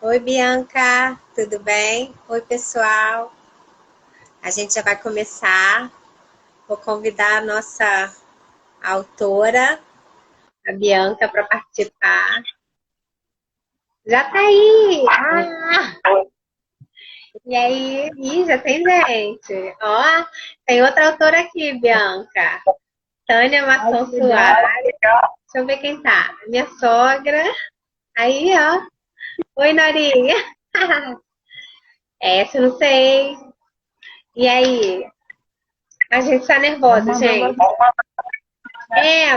Oi, Bianca, tudo bem? Oi, pessoal. A gente já vai começar. Vou convidar a nossa autora, a Bianca, para participar. Já tá aí! E aí? Ih, já tem gente. Ó, tem outra autora aqui, Bianca. Tânia Ai, Mação que legal. Soares. Deixa eu ver quem tá. Minha sogra. Aí, ó. Oi, Norinha. Essa eu não sei. E aí? A gente tá Vamos nervosa, mandando gente.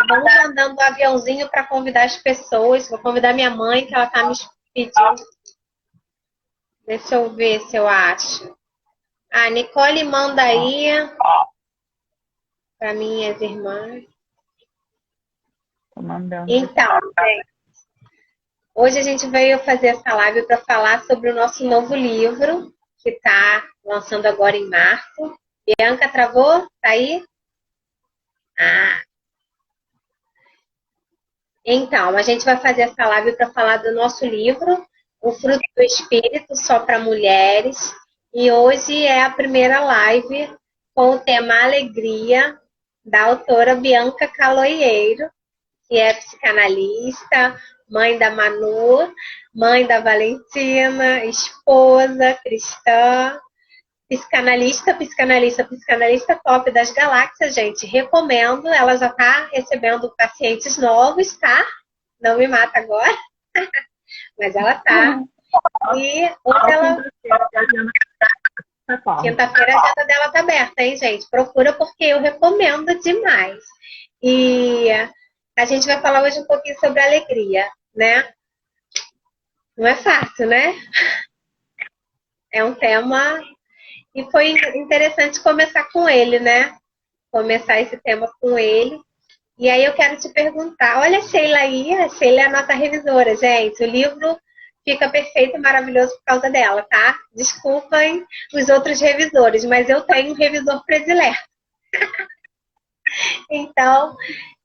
Vamos mandando um aviãozinho para convidar as pessoas. Vou convidar minha mãe, que ela tá me pedindo. Deixa eu ver se eu acho. A Nicole manda aí para minhas irmãs. tô mandando aqui. Então, hoje a gente veio fazer essa live para falar sobre o nosso novo livro, que está lançando agora em março. Bianca travou? Tá aí? Ah, então, a gente vai fazer essa live para falar do nosso livro, O Fruto do Espírito, só para mulheres. E hoje é a primeira live com o tema Alegria, da autora Bianca Caloieiro, que é psicanalista, mãe da Manu, mãe da Valentina, esposa cristã, psicanalista top das galáxias, gente. Recomendo, ela já está recebendo pacientes novos, tá? Não me mata agora, mas ela tá. E hoje Só ela, quinta-feira que a agenda tá calma. quinta-feira, a agenda dela tá aberta, hein, gente? Procura porque eu recomendo demais. E a gente vai falar hoje um pouquinho sobre alegria, né? Não é fácil, né? É um tema e foi interessante começar com ele, né? Começar esse tema com ele. E aí eu quero te perguntar, olha a Sheila aí, a Sheila é a nossa revisora, gente. O livro fica perfeito e maravilhoso por causa dela, tá? Desculpem os outros revisores, mas eu tenho um revisor predileto. Então,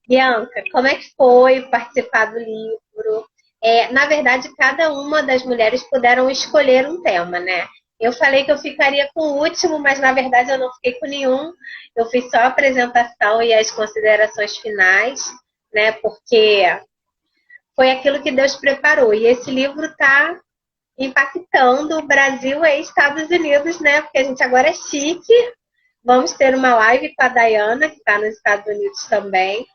Bianca, como é que foi participar do livro? Na verdade, cada uma das mulheres puderam escolher um tema, né? Eu falei que eu ficaria com o último, mas na verdade eu não fiquei com nenhum. Eu fiz só a apresentação e as considerações finais, né? Porque foi aquilo que Deus preparou. E esse livro está impactando o Brasil e Estados Unidos, né? Porque a gente agora é chique. Vamos ter uma live com a Dayana, que está nos Estados Unidos também.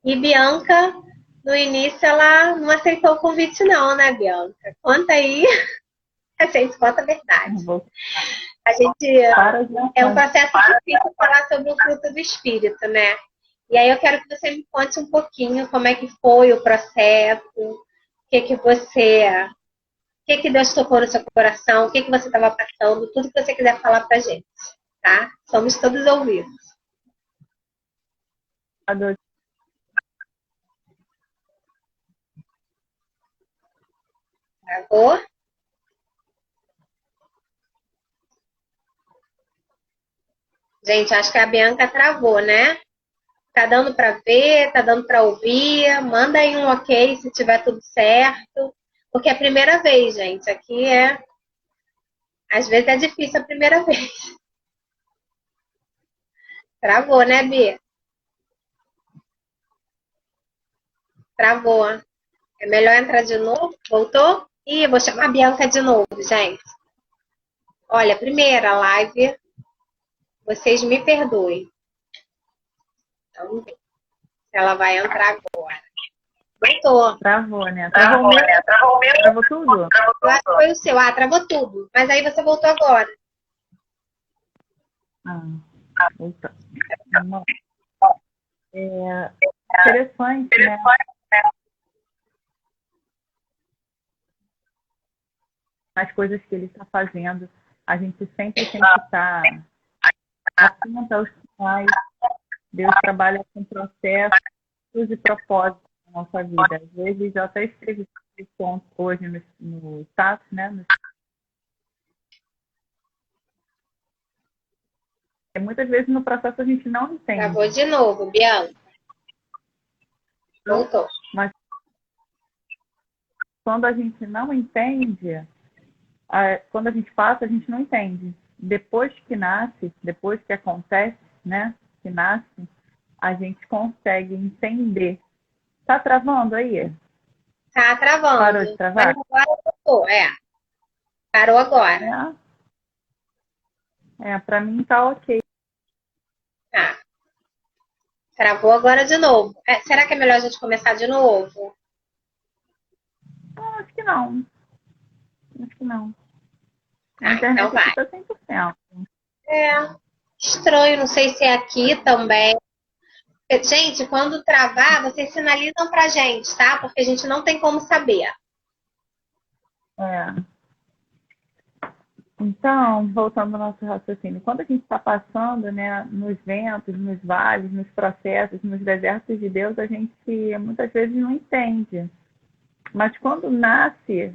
E Bianca, no início, ela não aceitou o convite, não, né, Bianca? Conta aí, a gente conta a verdade. Vou A gente para as é um menções. processo difícil falar sobre o fruto do espírito, né? E aí eu quero que você me conte um pouquinho como é que foi o processo, o que Deus tocou no seu coração, o que você estava passando, tudo que você quiser falar pra gente, tá? Somos todos ouvidos. Travou? Gente, acho que a Bianca travou, né? Tá dando para ver, tá dando para ouvir. Manda aí um ok se tiver tudo certo. Porque é a primeira vez, gente. Aqui é. Às vezes é difícil a primeira vez. Travou, né, Bia? Travou. É melhor entrar de novo? Voltou? Ih, eu vou chamar a Bianca de novo, gente. Olha, primeira live. Vocês me perdoem. Vamos ver se ela vai entrar agora. Voltou. Travou, né? Travou o meu? Travou tudo? Eu acho que foi o seu. Ah, travou tudo. Mas aí você voltou agora. Ah, voltou. Vamos lá. Interessante, né? As coisas que ele está fazendo. A gente sempre tem que estar atento aos sinais. Deus trabalha com processos e propósitos na nossa vida. Às vezes, eu até escrevi esse ponto hoje no status, né? Muitas vezes no processo a gente não Travou entende. de novo, Bianca. Então, Voltou. mas quando a gente não entende, quando a gente passa, a gente não entende. Depois que nasce, depois que acontece, né? Que nasce, a gente consegue entender. Tá travando aí? Tá Parou de travando. Mas travar? agora voltou, parou agora. Para mim tá ok. Tá. Travou agora de novo. Será que é melhor a gente começar de novo? Acho que não. Acho que não. A Então internet aqui vai. tá 100%. É estranho, não sei se é aqui também. Gente, quando travar, vocês sinalizam pra gente, tá? Porque a gente não tem como saber. É. Então, voltando ao nosso raciocínio, quando a gente está passando, né, nos ventos, nos vales, nos processos, nos desertos de Deus, a gente muitas vezes não entende. Mas quando nasce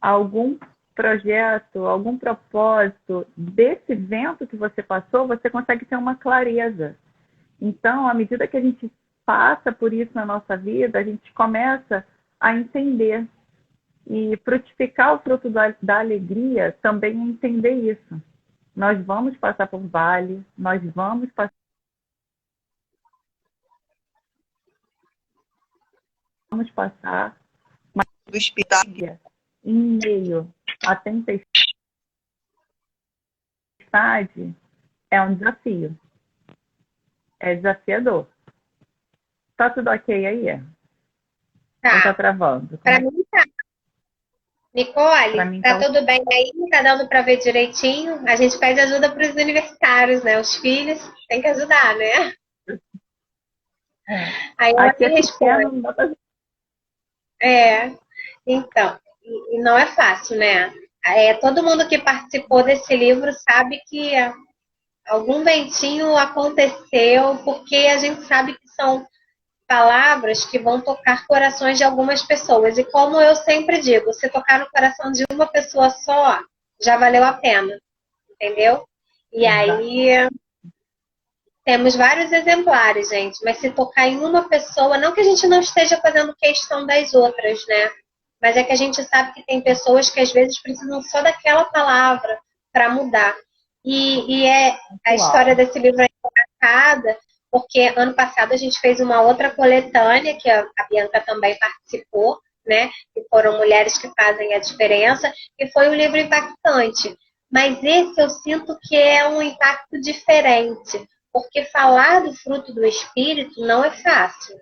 algum projeto, algum propósito desse vento que você passou, você consegue ter uma clareza. Então, à medida que a gente passa por isso na nossa vida, a gente começa a entender. E frutificar o fruto da alegria também é entender isso. Nós vamos passar por vale, nós vamos passar, mas do hospital. em meio à tempestade é um desafio. É desafiador. Tá tudo ok aí? Ou tá Tá. travando? Pra mim tá. Pra Nicole, mim tá tá tudo bem aí? Tá dando pra ver direitinho? A gente pede ajuda pros universitários, né? Os filhos tem que ajudar, né? é. Aí ela Aqui me é pequeno, responde. não dá pra... É, então, e não é fácil, né? Todo mundo que participou desse livro sabe que algum ventinho aconteceu, porque a gente sabe que são palavras que vão tocar corações de algumas pessoas. E como eu sempre digo, se tocar no coração de uma pessoa só, já valeu a pena, entendeu? E aí temos vários exemplares, gente, mas se tocar em uma pessoa, não que a gente não esteja fazendo questão das outras, né? Mas é que a gente sabe que tem pessoas que às vezes precisam só daquela palavra para mudar. A história desse livro é engraçada, porque ano passado a gente fez uma outra coletânea, que a Bianca também participou, né? Que foram Mulheres que Fazem a Diferença, e foi um livro impactante. Mas esse eu sinto que é um impacto diferente, porque falar do fruto do Espírito não é fácil,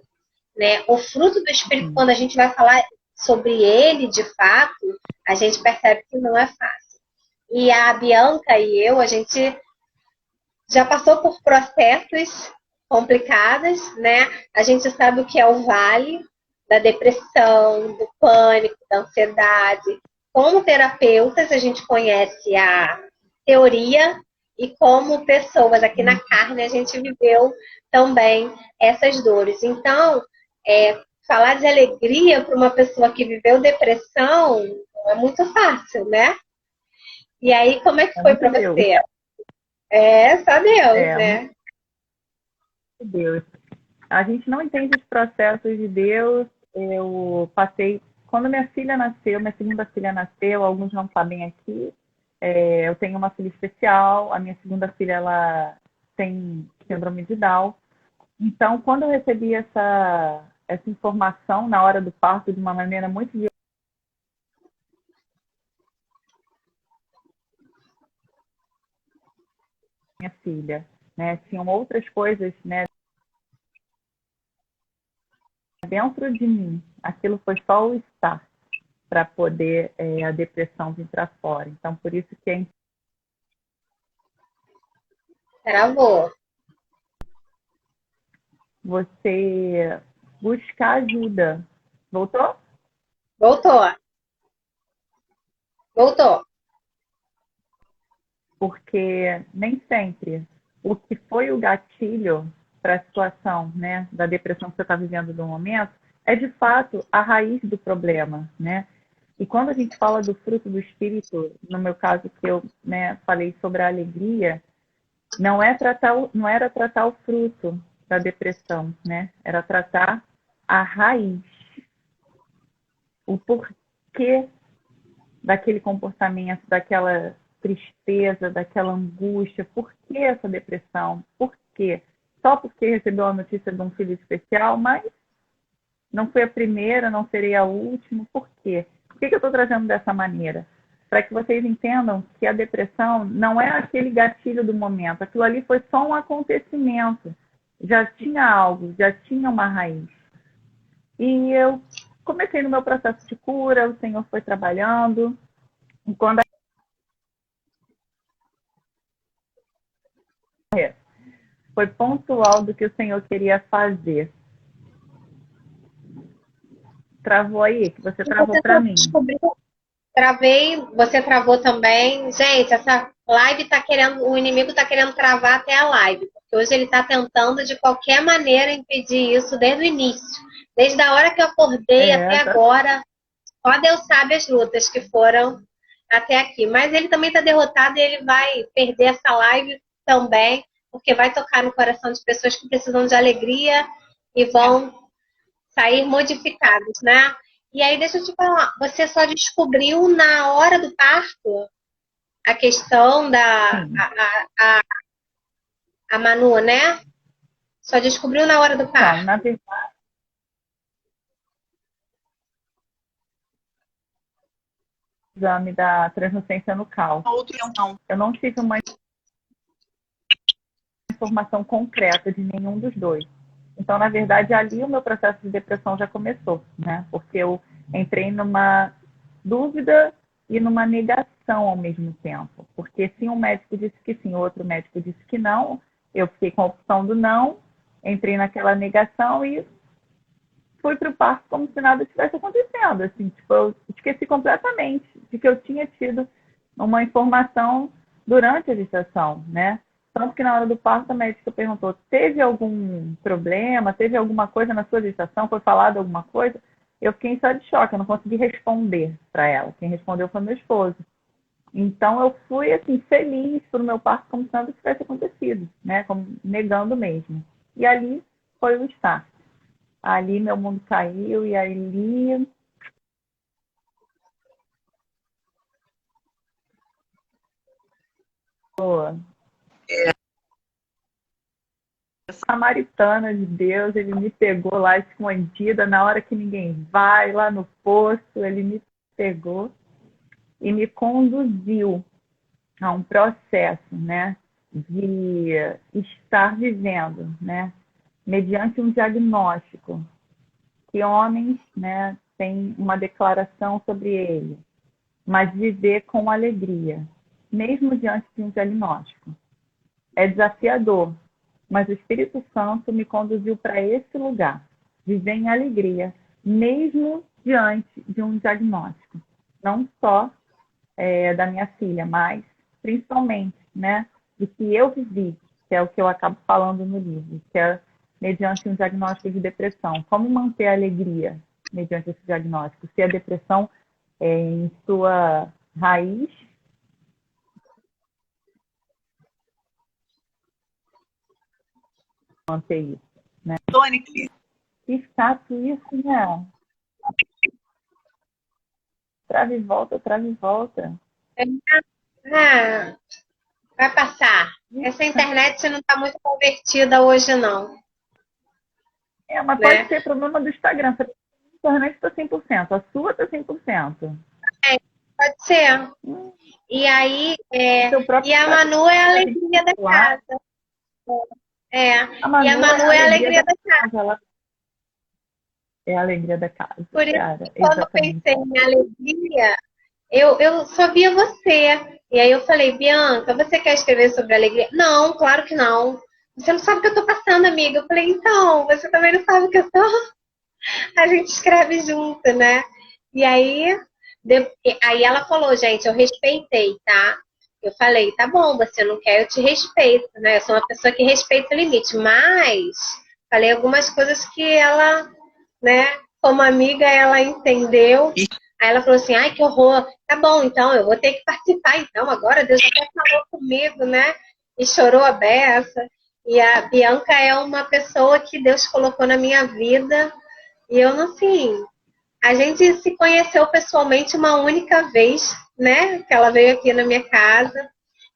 né? O fruto do Espírito, quando a gente vai falar sobre ele, de fato, a gente percebe que não é fácil. E a Bianca e eu, a gente já passou por processos complicados, né? A gente sabe o que é o vale da depressão, do pânico, da ansiedade. Como terapeutas, a gente conhece a teoria e como pessoas aqui na carne a gente viveu também essas dores. Então, falar de alegria para uma pessoa que viveu depressão não é muito fácil, né? E aí, como é que foi para você? Só Deus, né? Deus. A gente não entende os processos de Deus. Eu passei, quando minha filha nasceu, minha segunda filha nasceu, alguns não sabem aqui, eu tenho uma filha especial, a minha segunda filha, ela tem síndrome de Down. Então, quando eu recebi essa informação na hora do parto de uma maneira muito violenta, minha filha, né, tinham outras coisas, né, dentro de mim. Aquilo foi só o start para poder a depressão vir para fora. Então, por isso que é Travou. você buscar ajuda. Voltou? Voltou. Voltou. Porque nem sempre o que foi o gatilho para a situação, né, da depressão que você está vivendo no momento é de fato a raiz do problema, né? E quando a gente fala do fruto do espírito, no meu caso que eu, né, falei sobre a alegria, não era tratar o fruto da depressão, né? Era tratar a raiz, o porquê porquê daquele comportamento, daquela tristeza, daquela angústia, por que essa depressão, por quê? Só porque recebeu a notícia de um filho especial, mas não foi a primeira, não serei a última, por quê? Por que eu estou trazendo dessa maneira? Para que vocês entendam que a depressão não é aquele gatilho do momento, aquilo ali foi só um acontecimento, já tinha algo, já tinha uma raiz. E eu comecei no meu processo de cura, o Senhor foi trabalhando, e quando foi pontual do que o Senhor queria fazer. Travou aí, que você travou para mim. Travei, você travou também. Gente, essa live tá querendo, o inimigo tá querendo travar até a live, porque hoje ele tá tentando de qualquer maneira impedir isso desde o início. Desde a hora que eu acordei até agora, só Deus sabe as lutas que foram até aqui. Mas ele também tá derrotado e ele vai perder essa live também, porque vai tocar no coração de pessoas que precisam de alegria e vão sair modificados, né? E aí, deixa eu te falar, você só descobriu na hora do parto a questão da a Manu, né? Só descobriu na hora do parto. Não, na verdade, exame da translucência nucal. Eu não tive uma informação concreta de nenhum dos dois. Então, na verdade, ali o meu processo de depressão já começou, né? Porque eu entrei numa dúvida e numa negação ao mesmo tempo. Porque se um médico disse que sim, o outro médico disse que não, eu fiquei com a opção do não, entrei naquela negação e fui para o parto como se nada estivesse acontecendo. Assim, tipo, eu esqueci completamente de que eu tinha tido uma informação durante a gestação, né? Tanto que na hora do parto a médica perguntou, teve algum problema, teve alguma coisa na sua gestação, foi falado alguma coisa? Eu fiquei em estado de choque, eu não consegui responder para ela. Quem respondeu foi meu esposo. Então eu fui assim feliz pelo meu parto como se nada tivesse acontecido, né? Como negando mesmo. E ali foi o start. Ali meu mundo caiu e ali samaritana de Deus, ele me pegou lá escondida, na hora que ninguém vai, lá no poço, ele me pegou e me conduziu a um processo, né, de estar vivendo, né, mediante um diagnóstico, que homens, né, têm uma declaração sobre ele, mas viver com alegria, mesmo diante de um diagnóstico. É desafiador, mas o Espírito Santo me conduziu para esse lugar, viver em alegria, mesmo diante de um diagnóstico. Não só da minha filha, mas principalmente, né, do que eu vivi, que é o que eu acabo falando no livro, que é mediante um diagnóstico de depressão. Como manter a alegria mediante esse diagnóstico? Se a depressão em sua raiz manter isso, né? Que chato isso, né? Trave e volta, trave e volta. Vai passar. Essa internet não está muito convertida hoje, não. Mas pode ser problema do Instagram. A internet está 100%, a sua está 100%. Pode ser. E aí, e a Manu é a alegria da casa. E a Manu é a alegria da casa. Ela é a alegria da casa. Por isso, quando eu pensei em alegria, eu só via você. E aí eu falei, Bianca, você quer escrever sobre alegria? Não, claro que não. Você não sabe o que eu tô passando, amiga. Eu falei, então, você também não sabe o que eu tô. A gente escreve junto, né? E aí ela falou, gente, eu respeitei, tá? Eu falei, tá bom, você não quer, eu te respeito, né? Eu sou uma pessoa que respeita o limite, mas falei algumas coisas que ela, né, como amiga, ela entendeu. Aí ela falou assim, ai, que horror. Tá bom, então, eu vou ter que participar, então, agora Deus até falou comigo, né? E chorou a beça. E a Bianca é uma pessoa que Deus colocou na minha vida. E eu, assim, A gente se conheceu pessoalmente uma única vez, né? Que ela veio aqui na minha casa.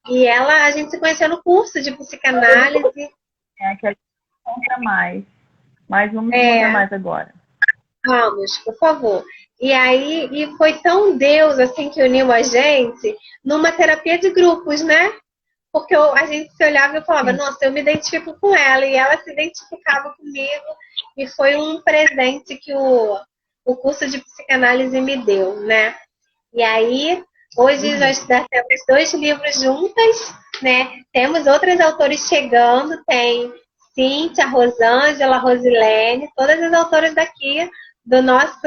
E a gente se conheceu no curso de psicanálise. Que a gente encontra mais. Mas vamos encontrar mais agora. Vamos, por favor. E aí, e foi tão Deus, assim, que uniu a gente numa terapia de grupos, né? Porque a gente se olhava e falava, nossa, eu me identifico com ela, e ela se identificava comigo, e foi um presente que o curso de psicanálise me deu, né? E aí, hoje já temos 2 livros juntas, né? Temos outros autores chegando, tem Cíntia, Rosângela, Rosilene, todas as autoras daqui do nosso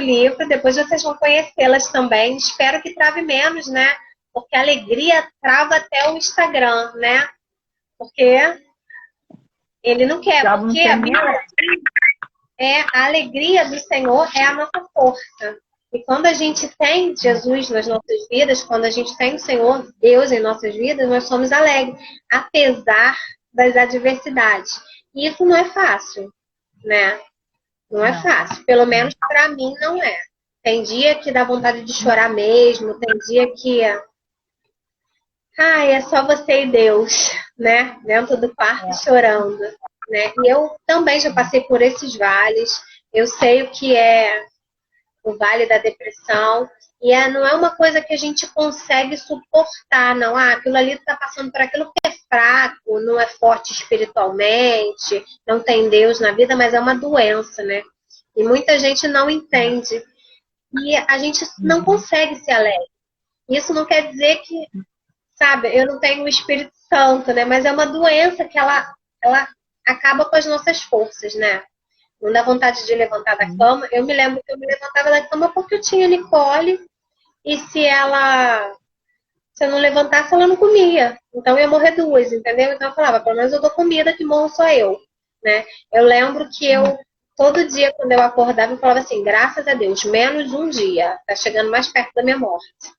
livro. Depois vocês vão conhecê-las também. Espero que trave menos, né? Porque a alegria trava até o Instagram, né? Porque ele não quer. Porque a alegria do Senhor é a nossa força. E quando a gente tem Jesus nas nossas vidas, quando a gente tem o Senhor, Deus em nossas vidas, nós somos alegres, apesar das adversidades. E isso não é fácil, né? Não é fácil. Pelo menos para mim não é. Tem dia que dá vontade de chorar mesmo, tem dia que é só você e Deus, né? Dentro do quarto chorando, né? E eu também já passei por esses vales. Eu sei o que é o vale da depressão. E não é uma coisa que a gente consegue suportar, não. Aquilo ali está passando por aquilo que é fraco, não é forte espiritualmente, não tem Deus na vida, mas é uma doença, né? E muita gente não entende. E a gente não consegue ser alegre. Isso não quer dizer que, sabe, eu não tenho o Espírito Santo, né? Mas é uma doença que ela acaba com as nossas forças, né? Não dá vontade de levantar da cama. Eu me lembro que eu me levantava da cama porque eu tinha Nicole. E se eu não levantasse, ela não comia. Então eu ia morrer 2, entendeu? Então eu falava, pelo menos eu dou comida, que morro só eu, né? Eu lembro que todo dia quando eu acordava, eu falava assim, graças a Deus, menos um dia. Tá chegando mais perto da minha morte.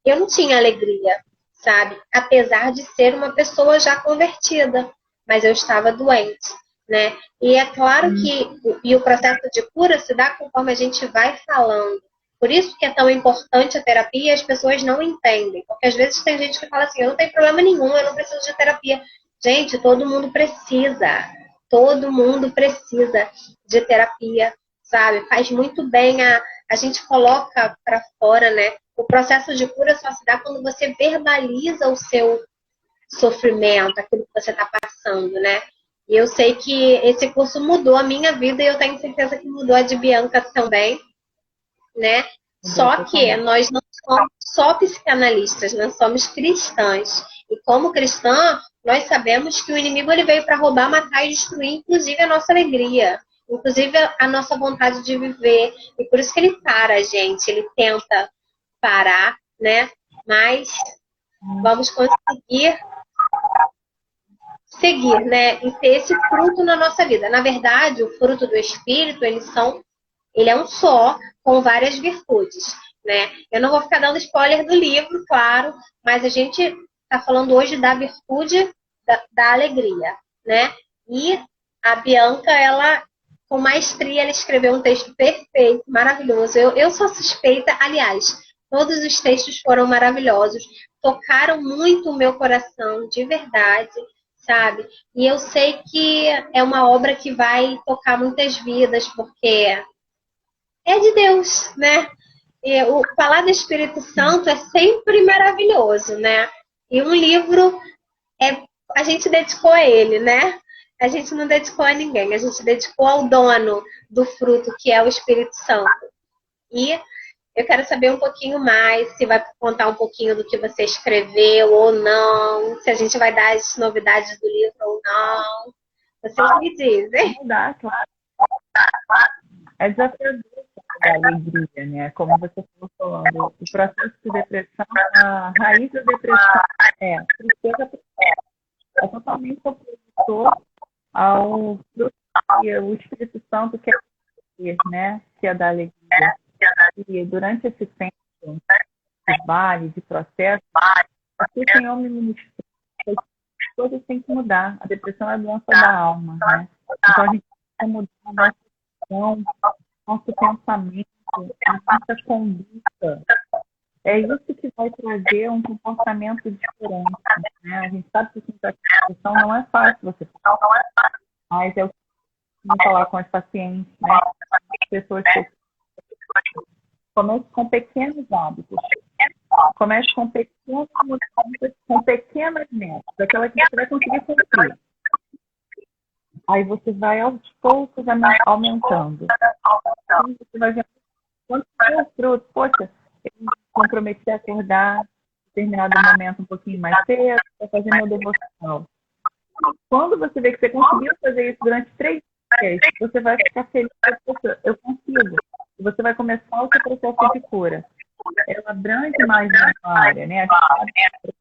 Eu não tinha alegria, sabe? Apesar de ser uma pessoa já convertida. Mas eu estava doente, né? E é claro que o processo de cura se dá conforme a gente vai falando. Por isso que é tão importante a terapia e as pessoas não entendem. Porque às vezes tem gente que fala assim, eu não tenho problema nenhum, eu não preciso de terapia. Gente, todo mundo precisa. Todo mundo precisa de terapia, sabe? Faz muito bem, a gente coloca para fora, né? O processo de cura só se dá quando você verbaliza o seu sofrimento, aquilo que você está passando, né? E eu sei que esse curso mudou a minha vida e eu tenho certeza que mudou a de Bianca também, né? Só que nós não somos só psicanalistas, nós somos cristãs. E como cristã, nós sabemos que o inimigo ele veio para roubar, matar e destruir, inclusive a nossa alegria, inclusive a nossa vontade de viver. E por isso que ele para a gente, ele tenta parar, né? Mas vamos conseguir seguir, né? E ter esse fruto na nossa vida. Na verdade, o fruto do Espírito, ele é um só, com várias virtudes, né? Eu não vou ficar dando spoiler do livro, claro, mas a gente está falando hoje da virtude da alegria, né? E a Bianca, ela, com maestria, ela escreveu um texto perfeito, maravilhoso. Eu sou suspeita, aliás, todos os textos foram maravilhosos, tocaram muito o meu coração, de verdade, sabe? E eu sei que é uma obra que vai tocar muitas vidas, porque é de Deus, né? E falar do Espírito Santo é sempre maravilhoso, né? E um livro, a gente dedicou a ele, né? A gente não dedicou a ninguém, a gente dedicou ao dono do fruto, que é o Espírito Santo. E eu quero saber um pouquinho mais, se vai contar um pouquinho do que você escreveu ou não, se a gente vai dar as novidades do livro ou não. Vocês me dizem. Não dá, claro. É desafiador a alegria, né? Como você estava falando, o processo de depressão, a raiz da depressão tristeza, é totalmente opositor ao fruto que o Espírito Santo quer ter, né? Que é da alegria. E durante esse tempo de vale, de processo, o Senhor me ministrou que as coisas têm que mudar. A depressão é a doença da alma, né? Então a gente tem que mudar a nossa emoção, nosso pensamento, a nossa conduta. É isso que vai trazer um comportamento diferente, né? A gente sabe que essa questão não é fácil você falar, mas é o que eu vou falar com os pacientes, né? As pessoas que comece com pequenos hábitos, comece com pequenas mudanças, com pequenas metas, aquela que você vai conseguir cumprir. Aí você vai aos poucos aumentando. Então você vai ver quando tem o fruto, poxa, eu me comprometi a acordar em determinado momento um pouquinho mais cedo para fazer meu devocional. Quando você vê que você conseguiu fazer isso durante 3 dias, você vai ficar feliz, eu consigo. E você vai começar o seu processo de cura. Ela abrange mais de uma área, né?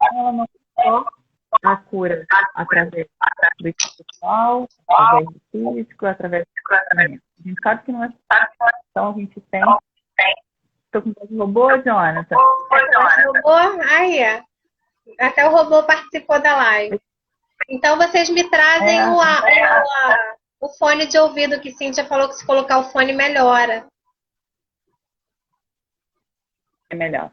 Ela não é só a cura através do espiritual, através do físico, através do tratamento. A gente sabe que não é só. Então a gente tem. Estou com um robô, Jonathan? Robô? Aí, até o robô participou da live. Então vocês me trazem o fone de ouvido, que Cíntia falou que se colocar o fone melhora. É melhor.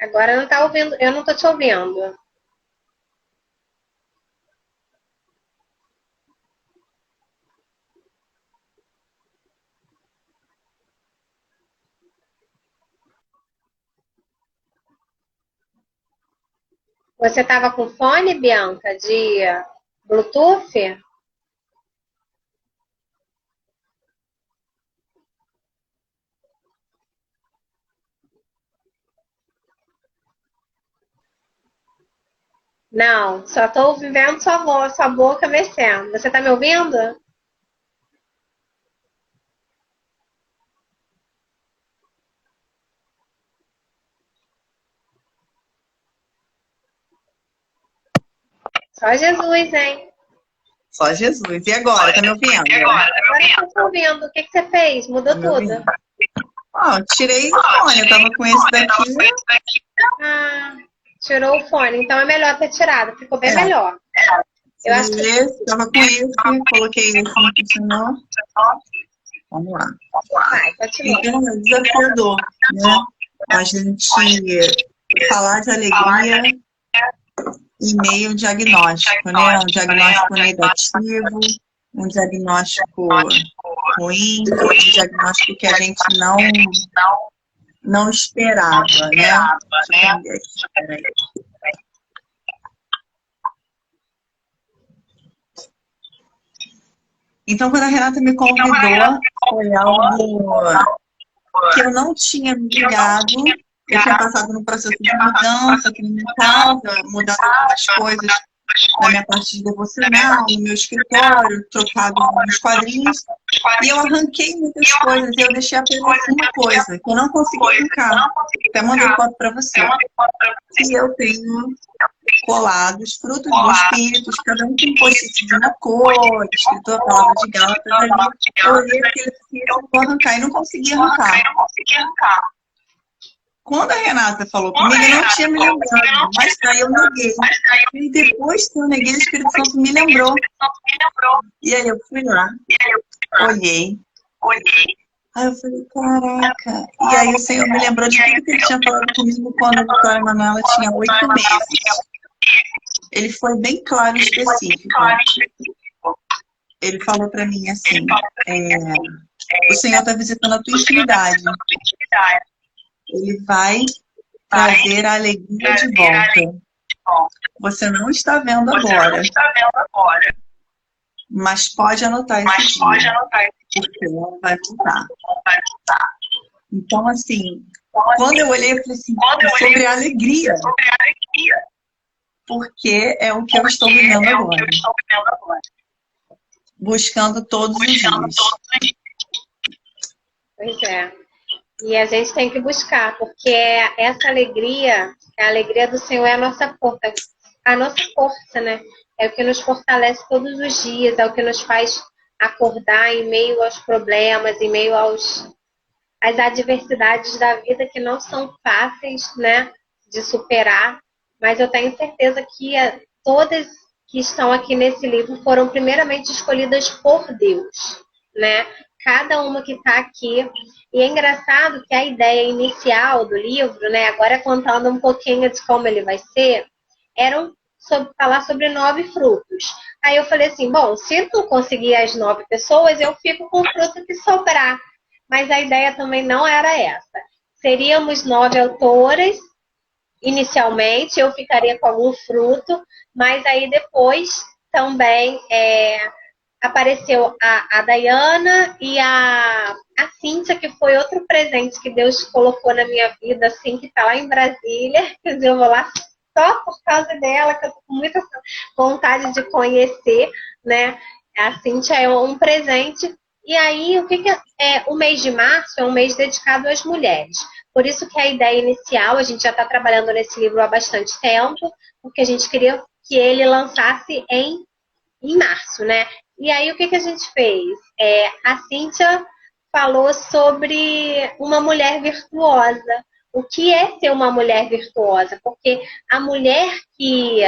Agora não tá ouvindo, eu não tô te ouvindo. Você estava com fone, Bianca, de Bluetooth? Não, só estou vendo sua voz, sua boca mexendo. Você está me ouvindo? Só Jesus, hein? Só Jesus. E agora? Tá me ouvindo? Agora eu tô ouvindo. O que você fez? Mudou tudo. Eu tirei o fone, eu tava com esse daqui. Tirou o fone. Então é melhor ter tirado. Ficou bem melhor. Eu acho que esse, tava com esse, coloquei esse no funcionou. Vamos lá. Vai, continua. Então, é desafiador, né? A gente falar de alegria em meio ao diagnóstico, né? Um diagnóstico negativo, um diagnóstico ruim, um diagnóstico que a gente não esperava, né? Peraí. Então, quando a Renata me convidou, foi algo que eu não tinha me ligado. Eu tinha passado num processo de mudança aqui na minha casa, mudado algumas coisas na minha parte de devocional, no meu escritório, trocado nos quadrinhos. E eu arranquei muitas coisas e eu deixei apenas uma coisa, que eu não consegui arrancar. Até mandei foto para você. E eu tenho colado os frutos do Espírito, cada um com um post-it de uma cor, escrito a palavra de Gálatas ali. Eu olhei aquele que eu vou arrancar e não consegui arrancar. Quando a Renata falou comigo, eu não tinha me lembrado, mas daí eu neguei. E depois que eu neguei, o Espírito Santo me lembrou. E aí eu fui lá, olhei. Aí eu falei, caraca. E aí o Senhor me lembrou de tudo que ele tinha falado comigo quando a Vitória Manuela tinha 8 meses. Ele foi bem claro e específico. Ele falou para mim assim, o Senhor está visitando a tua intimidade. Ele vai trazer a alegria de volta. Você não está vendo agora. Mas pode anotar esse dia. Porque ela vai voltar. Então, assim, quando eu olhei, eu falei assim, sobre a alegria. Porque é o que eu estou vivendo agora. Buscando todos os dias. Pois é. E a gente tem que buscar, porque essa alegria, a alegria do Senhor é a nossa força, né? É o que nos fortalece todos os dias, é o que nos faz acordar em meio aos problemas, em meio às adversidades da vida que não são fáceis, né, de superar. Mas eu tenho certeza que todas que estão aqui nesse livro foram primeiramente escolhidas por Deus, né? Cada uma que está aqui. E é engraçado que a ideia inicial do livro, né, agora contando um pouquinho de como ele vai ser, era falar sobre 9 frutos. Aí eu falei assim, bom, se não conseguir as 9 pessoas, eu fico com o fruto que sobrar. Mas a ideia também não era essa. Seríamos 9 autoras, inicialmente, eu ficaria com algum fruto, mas aí depois também apareceu a Dayana e a Cíntia, que foi outro presente que Deus colocou na minha vida, assim, que está lá em Brasília. Quer dizer, eu vou lá só por causa dela, que eu tô com muita vontade de conhecer, né? A Cíntia é um presente. E aí, o que é o mês de março é um mês dedicado às mulheres. Por isso que a ideia inicial, a gente já está trabalhando nesse livro há bastante tempo, porque a gente queria que ele lançasse em março, né? E aí, o que a gente fez? A Cíntia falou sobre uma mulher virtuosa. O que é ser uma mulher virtuosa? Porque a mulher que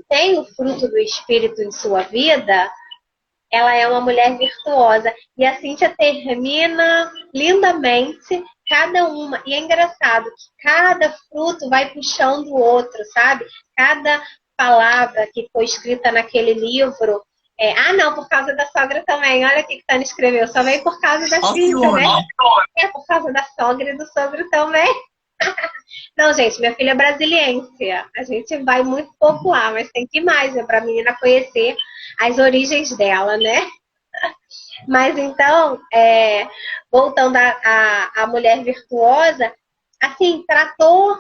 tem o fruto do Espírito em sua vida, ela é uma mulher virtuosa. E a Cíntia termina lindamente cada uma. E é engraçado que cada fruto vai puxando o outro, sabe? Cada palavra que foi escrita naquele livro. Não, por causa da sogra também. Olha o que Tânia escreveu. Só veio por causa da Cíntia, né? Por causa da sogra e do sogro também. Não, gente, minha filha é brasiliense. A gente vai muito pouco lá, mas tem que ir mais, né? Para a menina conhecer as origens dela, né? Mas então, voltando à mulher virtuosa, assim, tratou,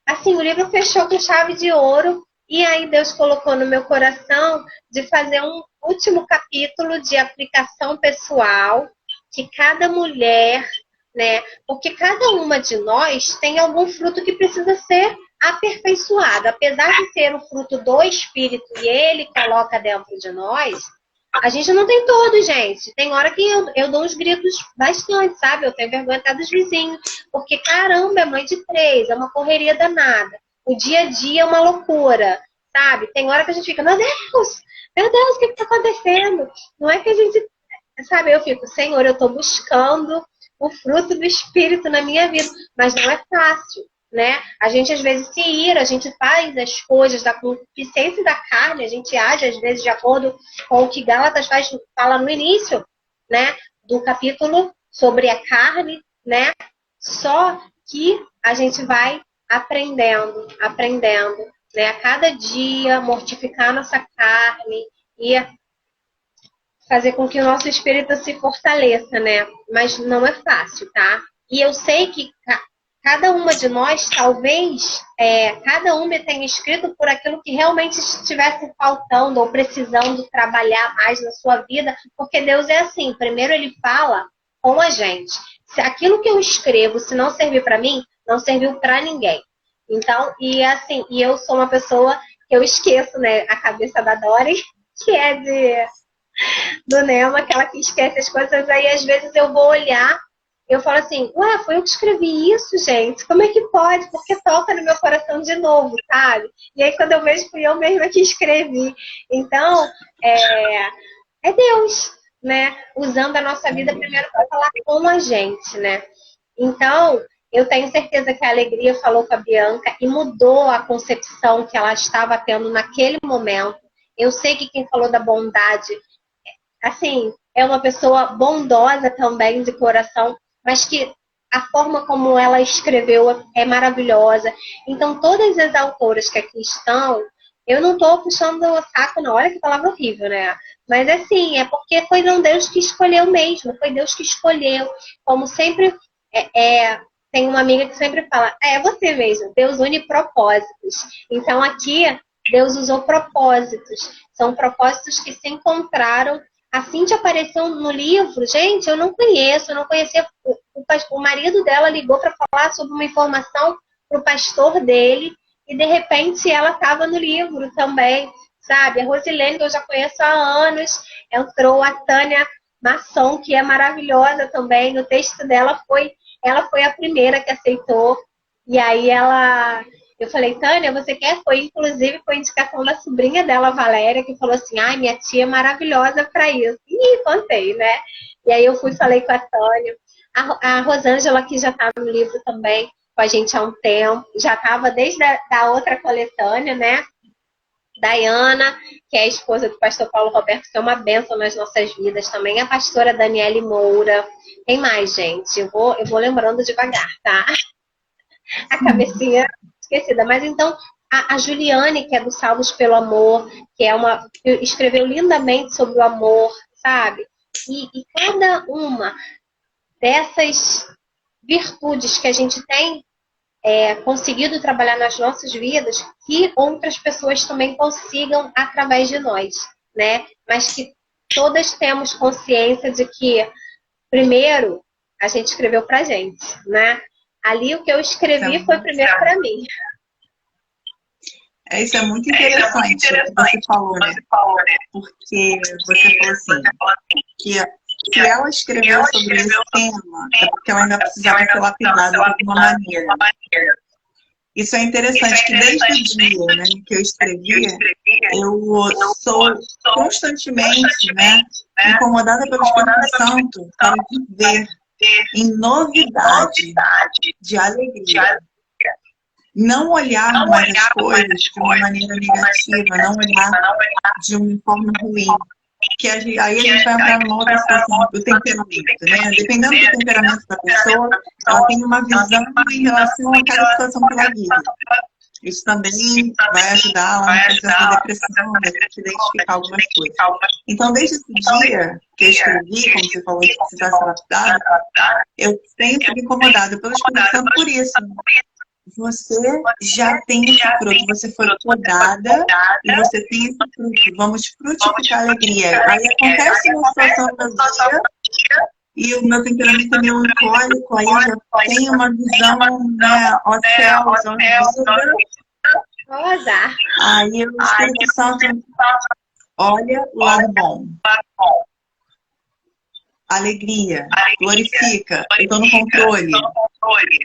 assim, o livro fechou com chave de ouro, e aí Deus colocou no meu coração de fazer um último capítulo de aplicação pessoal, que cada mulher, né? Porque cada uma de nós tem algum fruto que precisa ser aperfeiçoado. Apesar de ser o fruto do Espírito e ele coloca dentro de nós, a gente não tem todo, gente. Tem hora que eu dou uns gritos bastante, sabe? Eu tenho vergonha até dos vizinhos. Porque, caramba, é mãe de 3, é uma correria danada. O dia a dia é uma loucura, sabe? Tem hora que a gente fica, meu Deus, o que está acontecendo? Não é que a gente, sabe? Eu fico, Senhor, eu estou buscando o fruto do Espírito na minha vida. Mas não é fácil, né? A gente às vezes se ira, a gente faz as coisas da concupiscência da carne, a gente age às vezes de acordo com o que Gálatas fala no início, né, do capítulo sobre a carne, né? Só que a gente vai aprendendo, né, a cada dia mortificar nossa carne e fazer com que o nosso espírito se fortaleça, né? Mas não é fácil, tá? E eu sei que cada uma de nós, talvez, cada uma tenha escrito por aquilo que realmente estivesse faltando ou precisando trabalhar mais na sua vida, porque Deus é assim, primeiro ele fala com a gente. Se aquilo que eu escrevo, se não servir para mim, não serviu para ninguém. Então, e assim, e eu sou uma pessoa que eu esqueço, né, a cabeça da Dori, que é do Nema, aquela que esquece as coisas, aí às vezes eu vou olhar, eu falo assim, ué, foi eu que escrevi isso, gente? Como é que pode? Porque toca no meu coração de novo, sabe? E aí quando eu vejo, fui eu mesma que escrevi. Então, é Deus, né? Usando a nossa vida primeiro para falar com a gente, né? Então, eu tenho certeza que a Alegria falou com a Bianca e mudou a concepção que ela estava tendo naquele momento. Eu sei que quem falou da bondade, assim, é uma pessoa bondosa também de coração, mas que a forma como ela escreveu é maravilhosa. Então, todas as autoras que aqui estão, eu não estou puxando o saco, não. Olha que palavra horrível, né? Mas assim, é porque foi não Deus que escolheu mesmo, foi Deus que escolheu. Como sempre, tem uma amiga que sempre fala, é você mesmo, Deus une propósitos. Então, aqui, Deus usou propósitos. São propósitos que se encontraram. A Cíntia apareceu no livro, gente, eu não conhecia. O marido dela ligou para falar sobre uma informação para o pastor dele, e de repente ela estava no livro também, sabe? A Rosilene, que eu já conheço há anos, entrou a Tânia Masson, que é maravilhosa também. No texto dela ela foi a primeira que aceitou. E aí eu falei, Tânia, você quer? Foi inclusive com a indicação da sobrinha dela, Valéria, que falou assim, ai, minha tia é maravilhosa para isso. E contei, né? E aí eu falei com a Tânia. A Rosângela, que já está no livro também, com a gente há um tempo, já estava desde a outra coletânea, né? Dayana, que é a esposa do pastor Paulo Roberto, que é uma bênção nas nossas vidas também. A pastora Daniele Moura. Tem mais, gente. Eu vou lembrando devagar, tá? A cabecinha esquecida. Mas então, a Juliane, que é do Salvos pelo Amor, que escreveu lindamente sobre o amor, sabe? E cada uma dessas virtudes que a gente tem conseguido trabalhar nas nossas vidas, que outras pessoas também consigam através de nós, né? Mas que todas temos consciência de que, primeiro, a gente escreveu pra gente, né? Ali o que eu escrevi foi primeiro para mim. Isso é muito interessante o que você falou, né? Porque você falou assim, que se ela escreveu sobre esse tema, é porque ela ainda precisava ser lapidada de alguma maneira. Isso é interessante, que desde o dia, né, que eu escrevia, eu sou constantemente, né, incomodada pelo Espírito Santo para viver em novidade de alegria. Não olhar mais as coisas de uma maneira negativa, não olhar de uma forma ruim. Que aí a gente vai entrar numa outra situação do temperamento, né? Dependendo do temperamento da pessoa, ela tem uma visão em relação a cada situação que ela vive. Isso também vai ajudar lá no processo da depressão, da gente identificar algumas coisas. Então, desde esse dia que eu escrevi, como você falou, que precisava ser lapidado, eu tenho sido incomodada pelo Espírito Santo por isso. Você já tem esse fruto, você foi podada e você tem esse fruto. Vamos frutificar a alegria. Aí acontece uma situação do dia e o meu temperamento é melancólico, aí eu já tenho uma visão, né, ó céus, ó vida. Aí o Espírito Santo olha o lado bom. Alegria, glorifica, eu estou no controle.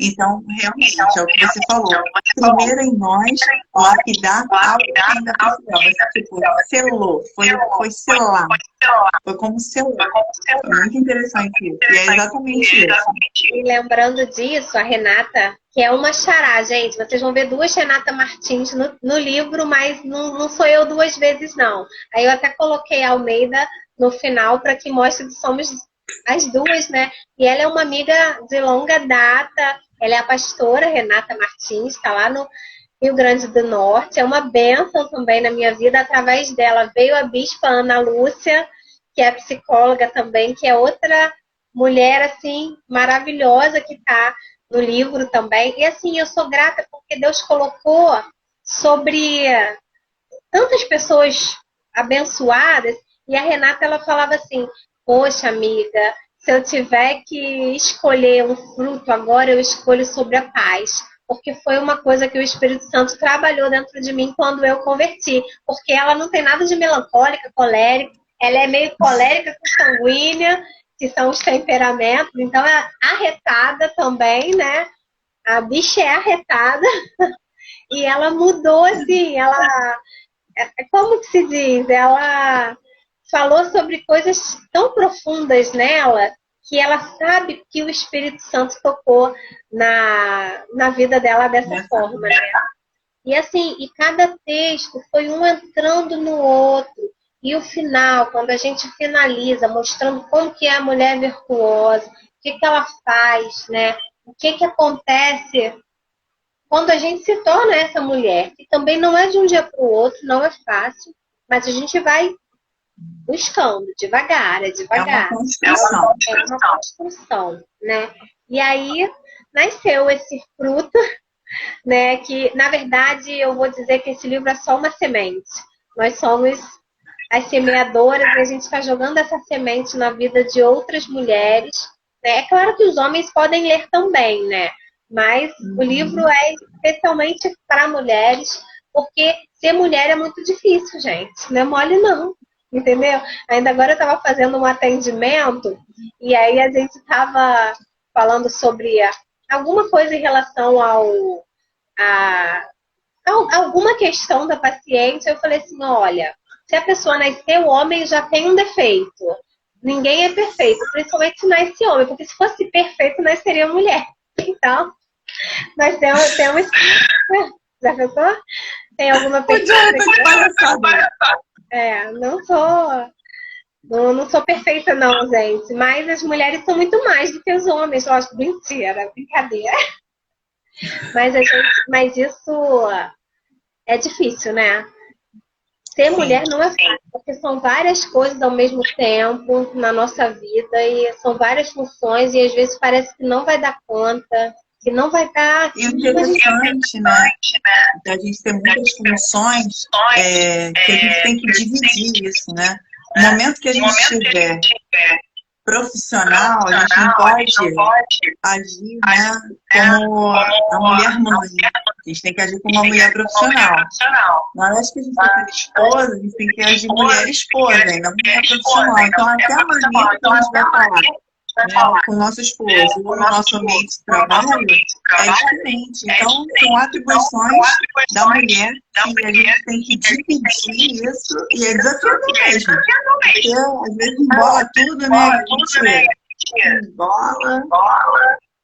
Então, realmente, é o que você falou. Primeiro em nós, lapidar algo que ainda precisava. Tipo, selou, foi selar. Foi como selou. Foi muito interessante isso. E é exatamente isso. E lembrando disso, a Renata, que é uma xará, gente. Vocês vão ver duas Renata Martins no livro, mas não sou eu duas vezes, não. Aí eu até coloquei a Almeida no final para que mostre que somos as duas, né? E ela é uma amiga de longa data, ela é a pastora Renata Martins, está lá no Rio Grande do Norte, é uma bênção também na minha vida. Através dela veio a bispa Ana Lúcia, que é psicóloga também, que é outra mulher, assim, maravilhosa, que está no livro também. E, assim, eu sou grata porque Deus colocou sobre tantas pessoas abençoadas, e a Renata, ela falava assim, poxa, amiga, se eu tiver que escolher um fruto agora, eu escolho sobre a paz. Porque foi uma coisa que o Espírito Santo trabalhou dentro de mim quando eu converti. Porque ela não tem nada de melancólica, colérica. Ela é meio colérica com sanguínea, que são os temperamentos. Então, é arretada também, né? A bicha é arretada. E ela mudou, assim, como que se diz? Ela falou sobre coisas tão profundas nela, que ela sabe que o Espírito Santo tocou na vida dela dessa forma, né? E assim, e cada texto foi um entrando no outro. E o final, quando a gente finaliza, mostrando como que é a mulher virtuosa, o que ela faz, né? O que acontece quando a gente se torna essa mulher, que também não é de um dia para o outro, não é fácil, mas a gente vai buscando, devagar, é devagar. É uma construção. É uma construção, né? E aí nasceu esse fruto, né? Que, na verdade, eu vou dizer que esse livro é só uma semente. Nós somos as semeadoras e a gente está jogando essa semente na vida de outras mulheres. Né? É claro que os homens podem ler também, né? Mas o livro é especialmente para mulheres, Porque ser mulher é muito difícil, gente. Não é mole, não. Entendeu? Ainda agora eu estava fazendo um atendimento e aí a gente estava falando sobre alguma coisa em relação a alguma questão da paciente. Eu falei assim, olha, se a pessoa nasceu homem, já tem um defeito. Ninguém é perfeito, principalmente se nasce homem, porque se fosse perfeito, nasceria mulher. Então, nós temos já pensou? Tem alguma pessoa não sou perfeita não, gente. Mas as mulheres são muito mais do que os homens. Lógico, mentira, brincadeira. Mas isso é difícil, né? Ser mulher não é fácil, porque são várias coisas ao mesmo tempo na nossa vida e são várias funções e às vezes parece que não vai dar conta, que não vai dar... E o interessante, né, da gente ter muitas funções, que a gente tem que dividir isso, né? No momento que a gente estiver profissional, a gente não pode agir, né, como a mulher mãe. A gente tem que agir como uma mulher profissional. Na hora que a gente tem que ser esposa, a gente tem que agir mulher esposa, e não mulher profissional. Então, até a maneira que a gente vai falar, né, com o nosso esposo ou no nosso ambiente de trabalho é diferente. Então, são atribuições da mulher que a gente tem que dividir isso e é desafiador mesmo. Porque às vezes embola tudo, né? A gente embola,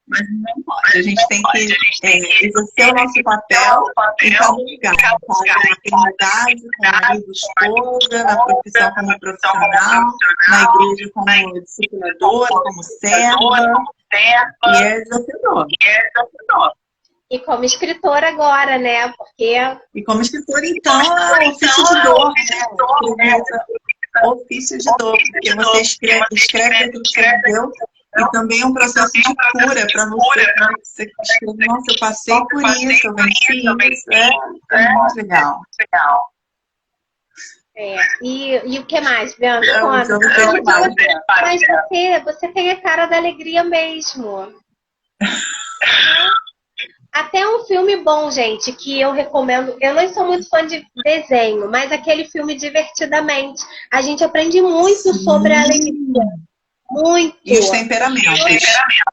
mas não pode. A gente tem que exercer o nosso papel em cada lugar. Na maternidade, como marido, esposa, na profissão como profissional, na igreja como discipuladora, como serva. E é desafiador. E como escritora agora, né? E como escritora, então, é ofício de dor, né? Ofício de dor, porque você escreve aquilo que você viveu e também é um processo de cura para você. Você escreve, nossa, eu passei por isso, eu venci isso. É muito legal. E o que mais, Bianca? Mas você tem a cara da alegria mesmo. Até um filme bom, gente, que eu recomendo. Eu não sou muito fã de desenho, mas aquele filme Divertidamente. A gente aprende muito sobre a alegria. Muito. E os temperamentos.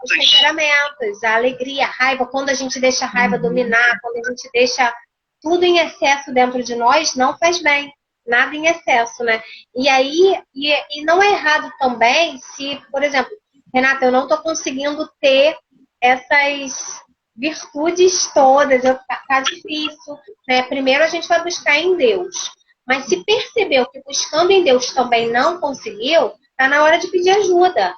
Os temperamentos, a alegria, a raiva. Quando a gente deixa a raiva dominar, quando a gente deixa tudo em excesso dentro de nós, não faz bem. Nada em excesso, né? E aí, e não é errado também se, por exemplo, Renata, eu não estou conseguindo ter essas virtudes todas, tá difícil, né? Primeiro a gente vai buscar em Deus. Mas se percebeu que buscando em Deus também não conseguiu, tá na hora de pedir ajuda.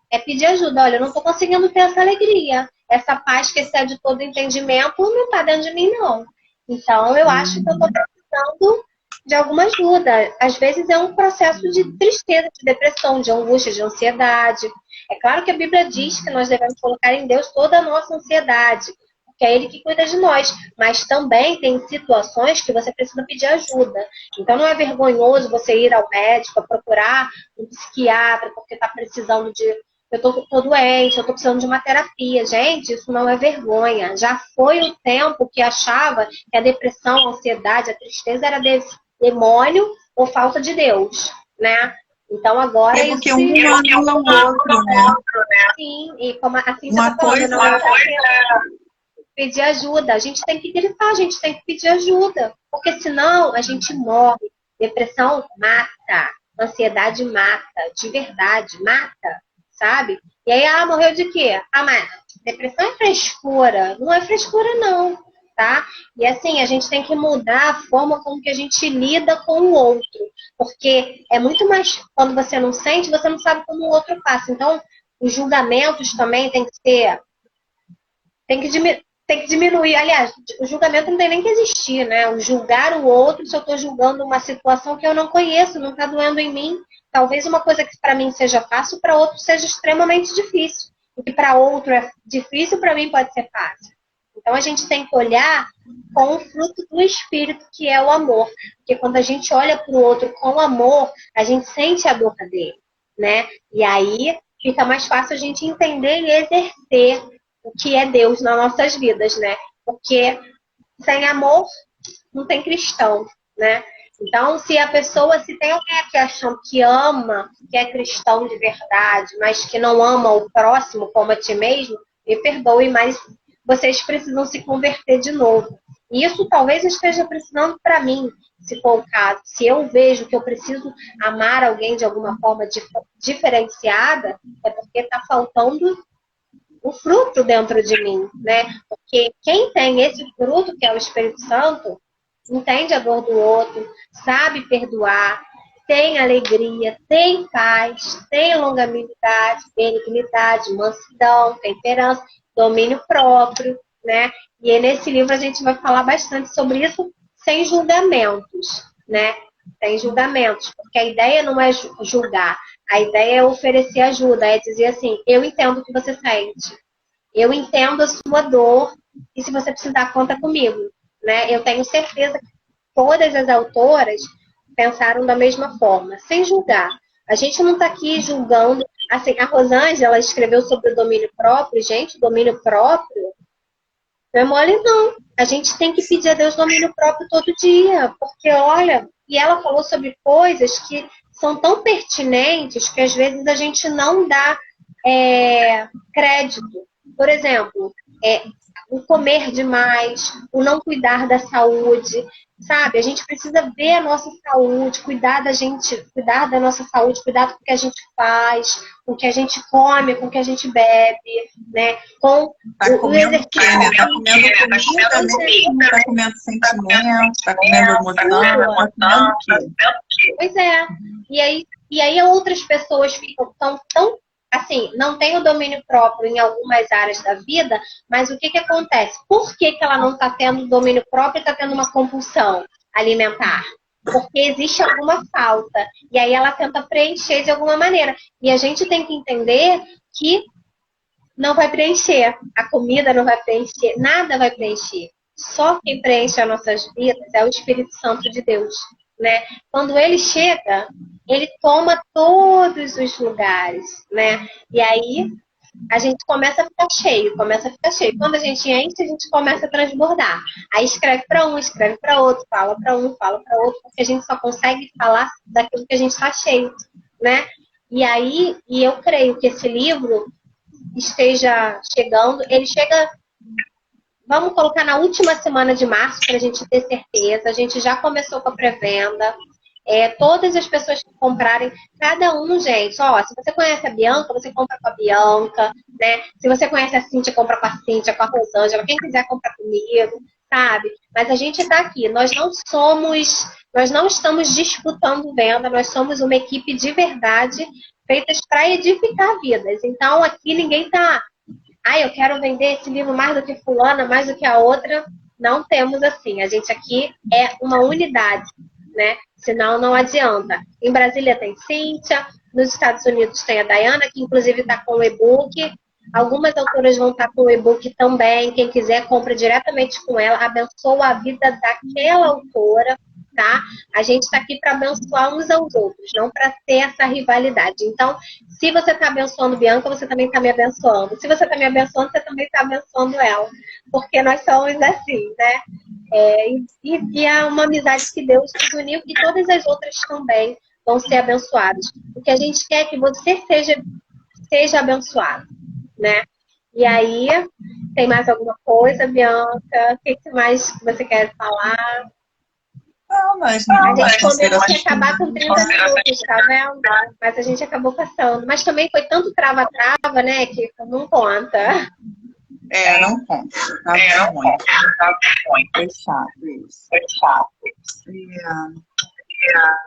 É pedir ajuda. Olha, eu não estou conseguindo ter essa alegria. Essa paz que excede todo entendimento não está dentro de mim, não. Então, eu acho que eu estou precisando de alguma ajuda. Às vezes é um processo de tristeza, de depressão, de angústia, de ansiedade. É claro que a Bíblia diz que nós devemos colocar em Deus toda a nossa ansiedade, porque é Ele que cuida de nós. Mas também tem situações que você precisa pedir ajuda. Então não é vergonhoso você ir ao médico, procurar um psiquiatra, porque está precisando de... Eu tô doente, eu tô precisando de uma terapia. Gente, isso não é vergonha. Já foi o tempo que achava que a depressão, a ansiedade, a tristeza era demônio ou falta de Deus, né? Então agora é porque um anula o outro, né? Sim, e como assim uma coisa não é pedir ajuda. A gente tem que gritar, a gente tem que pedir ajuda, porque senão a gente morre. Depressão mata, ansiedade mata, de verdade mata, sabe? E aí, morreu de quê? Mas depressão é frescura. Não é frescura, não. Tá? E assim, a gente tem que mudar a forma como que a gente lida com o outro, porque é muito mais, quando você não sente, você não sabe como o outro passa. Então, os julgamentos também tem que diminuir. Aliás, o julgamento não tem nem que existir, né? O julgar o outro, se eu estou julgando uma situação que eu não conheço, não está doendo em mim, talvez uma coisa que para mim seja fácil, para outro seja extremamente difícil. O que para outro é difícil, para mim pode ser fácil. Então, a gente tem que olhar com o fruto do Espírito, que é o amor. Porque quando a gente olha para o outro com amor, a gente sente a dor dele, né? E aí, fica mais fácil a gente entender e exercer o que é Deus nas nossas vidas, né? Porque sem amor, não tem cristão, né? Então, se tem alguém aqui que ama, que é cristão de verdade, mas que não ama o próximo como a ti mesmo, me perdoe, mas vocês precisam se converter de novo. E isso talvez eu esteja precisando para mim, se for o caso. Se eu vejo que eu preciso amar alguém de alguma forma diferenciada, é porque está faltando o fruto dentro de mim, né? Porque quem tem esse fruto, que é o Espírito Santo, entende a dor do outro, sabe perdoar, tem alegria, tem paz, tem longanimidade, benignidade, mansidão, temperança, domínio próprio, né? E nesse livro a gente vai falar bastante sobre isso sem julgamentos, né? Sem julgamentos, porque a ideia não é julgar, a ideia é oferecer ajuda, é dizer assim, eu entendo o que você sente, eu entendo a sua dor, e se você precisar, conta comigo, né? Eu tenho certeza que todas as autoras pensaram da mesma forma, sem julgar. A gente não está aqui julgando. Assim, a Rosângela escreveu sobre o domínio próprio. Gente, domínio próprio não é mole, não. A gente tem que pedir a Deus domínio próprio todo dia. Porque, olha, e ela falou sobre coisas que são tão pertinentes que às vezes a gente não dá crédito. Por exemplo, o comer demais, o não cuidar da saúde, sabe? A gente precisa ver a nossa saúde, cuidar da nossa saúde, cuidar com o que a gente faz, com o que a gente come, com o que a gente bebe, né? Com o exercício. Né? Tá comendo comida, tá comendo sentimento, tá comendo emoção, tá comendo o quê? Pois é. E aí outras pessoas ficam tão assim, não tem o domínio próprio em algumas áreas da vida, mas o que acontece? Por que ela não está tendo domínio próprio e está tendo uma compulsão alimentar? Porque existe alguma falta. E aí ela tenta preencher de alguma maneira. E a gente tem que entender que não vai preencher. A comida não vai preencher. Nada vai preencher. Só quem preenche as nossas vidas é o Espírito Santo de Deus, né? Quando ele chega, ele toma todos os lugares, né? E aí a gente começa a ficar cheio. Quando a gente enche, a gente começa a transbordar. Aí escreve para um, escreve para outro, fala para um, fala para outro, porque a gente só consegue falar daquilo que a gente está cheio, né? E eu creio que esse livro esteja chegando, ele chega, vamos colocar na última semana de março para a gente ter certeza. A gente já começou com a pré-venda. Todas as pessoas que comprarem, cada um, gente, se você conhece a Bianca, você compra com a Bianca, né? Se você conhece a Cíntia, compra com a Cíntia, com a Rosângela, quem quiser comprar comigo, sabe? Mas a gente está aqui, nós não estamos disputando venda, nós somos uma equipe de verdade, feitas para edificar vidas. Então, aqui ninguém está, eu quero vender esse livro mais do que fulana, mais do que a outra. Não temos assim, a gente aqui é uma unidade, né? Senão não adianta. Em Brasília tem Cíntia, nos Estados Unidos tem a Dayana, que inclusive está com o e-book. Algumas autoras vão estar com o e-book também. Quem quiser, compra diretamente com ela. Abençoa a vida daquela autora, tá? A gente está aqui para abençoar uns aos outros, não para ter essa rivalidade. Então, se você está abençoando Bianca, você também está me abençoando. Se você está me abençoando, você também está abençoando ela. Porque nós somos assim, né? E é uma amizade que Deus nos uniu e todas as outras também vão ser abençoadas. O que a gente quer é que você seja abençoado, né? E aí, tem mais alguma coisa, Bianca? O que mais você quer falar? Não, mas a gente poderia acabar com 30 minutos, tá vendo? Mas a gente acabou passando. Mas também foi tanto trava-trava, né, que não conta. Não conta. Tá muito. Foi chato isso.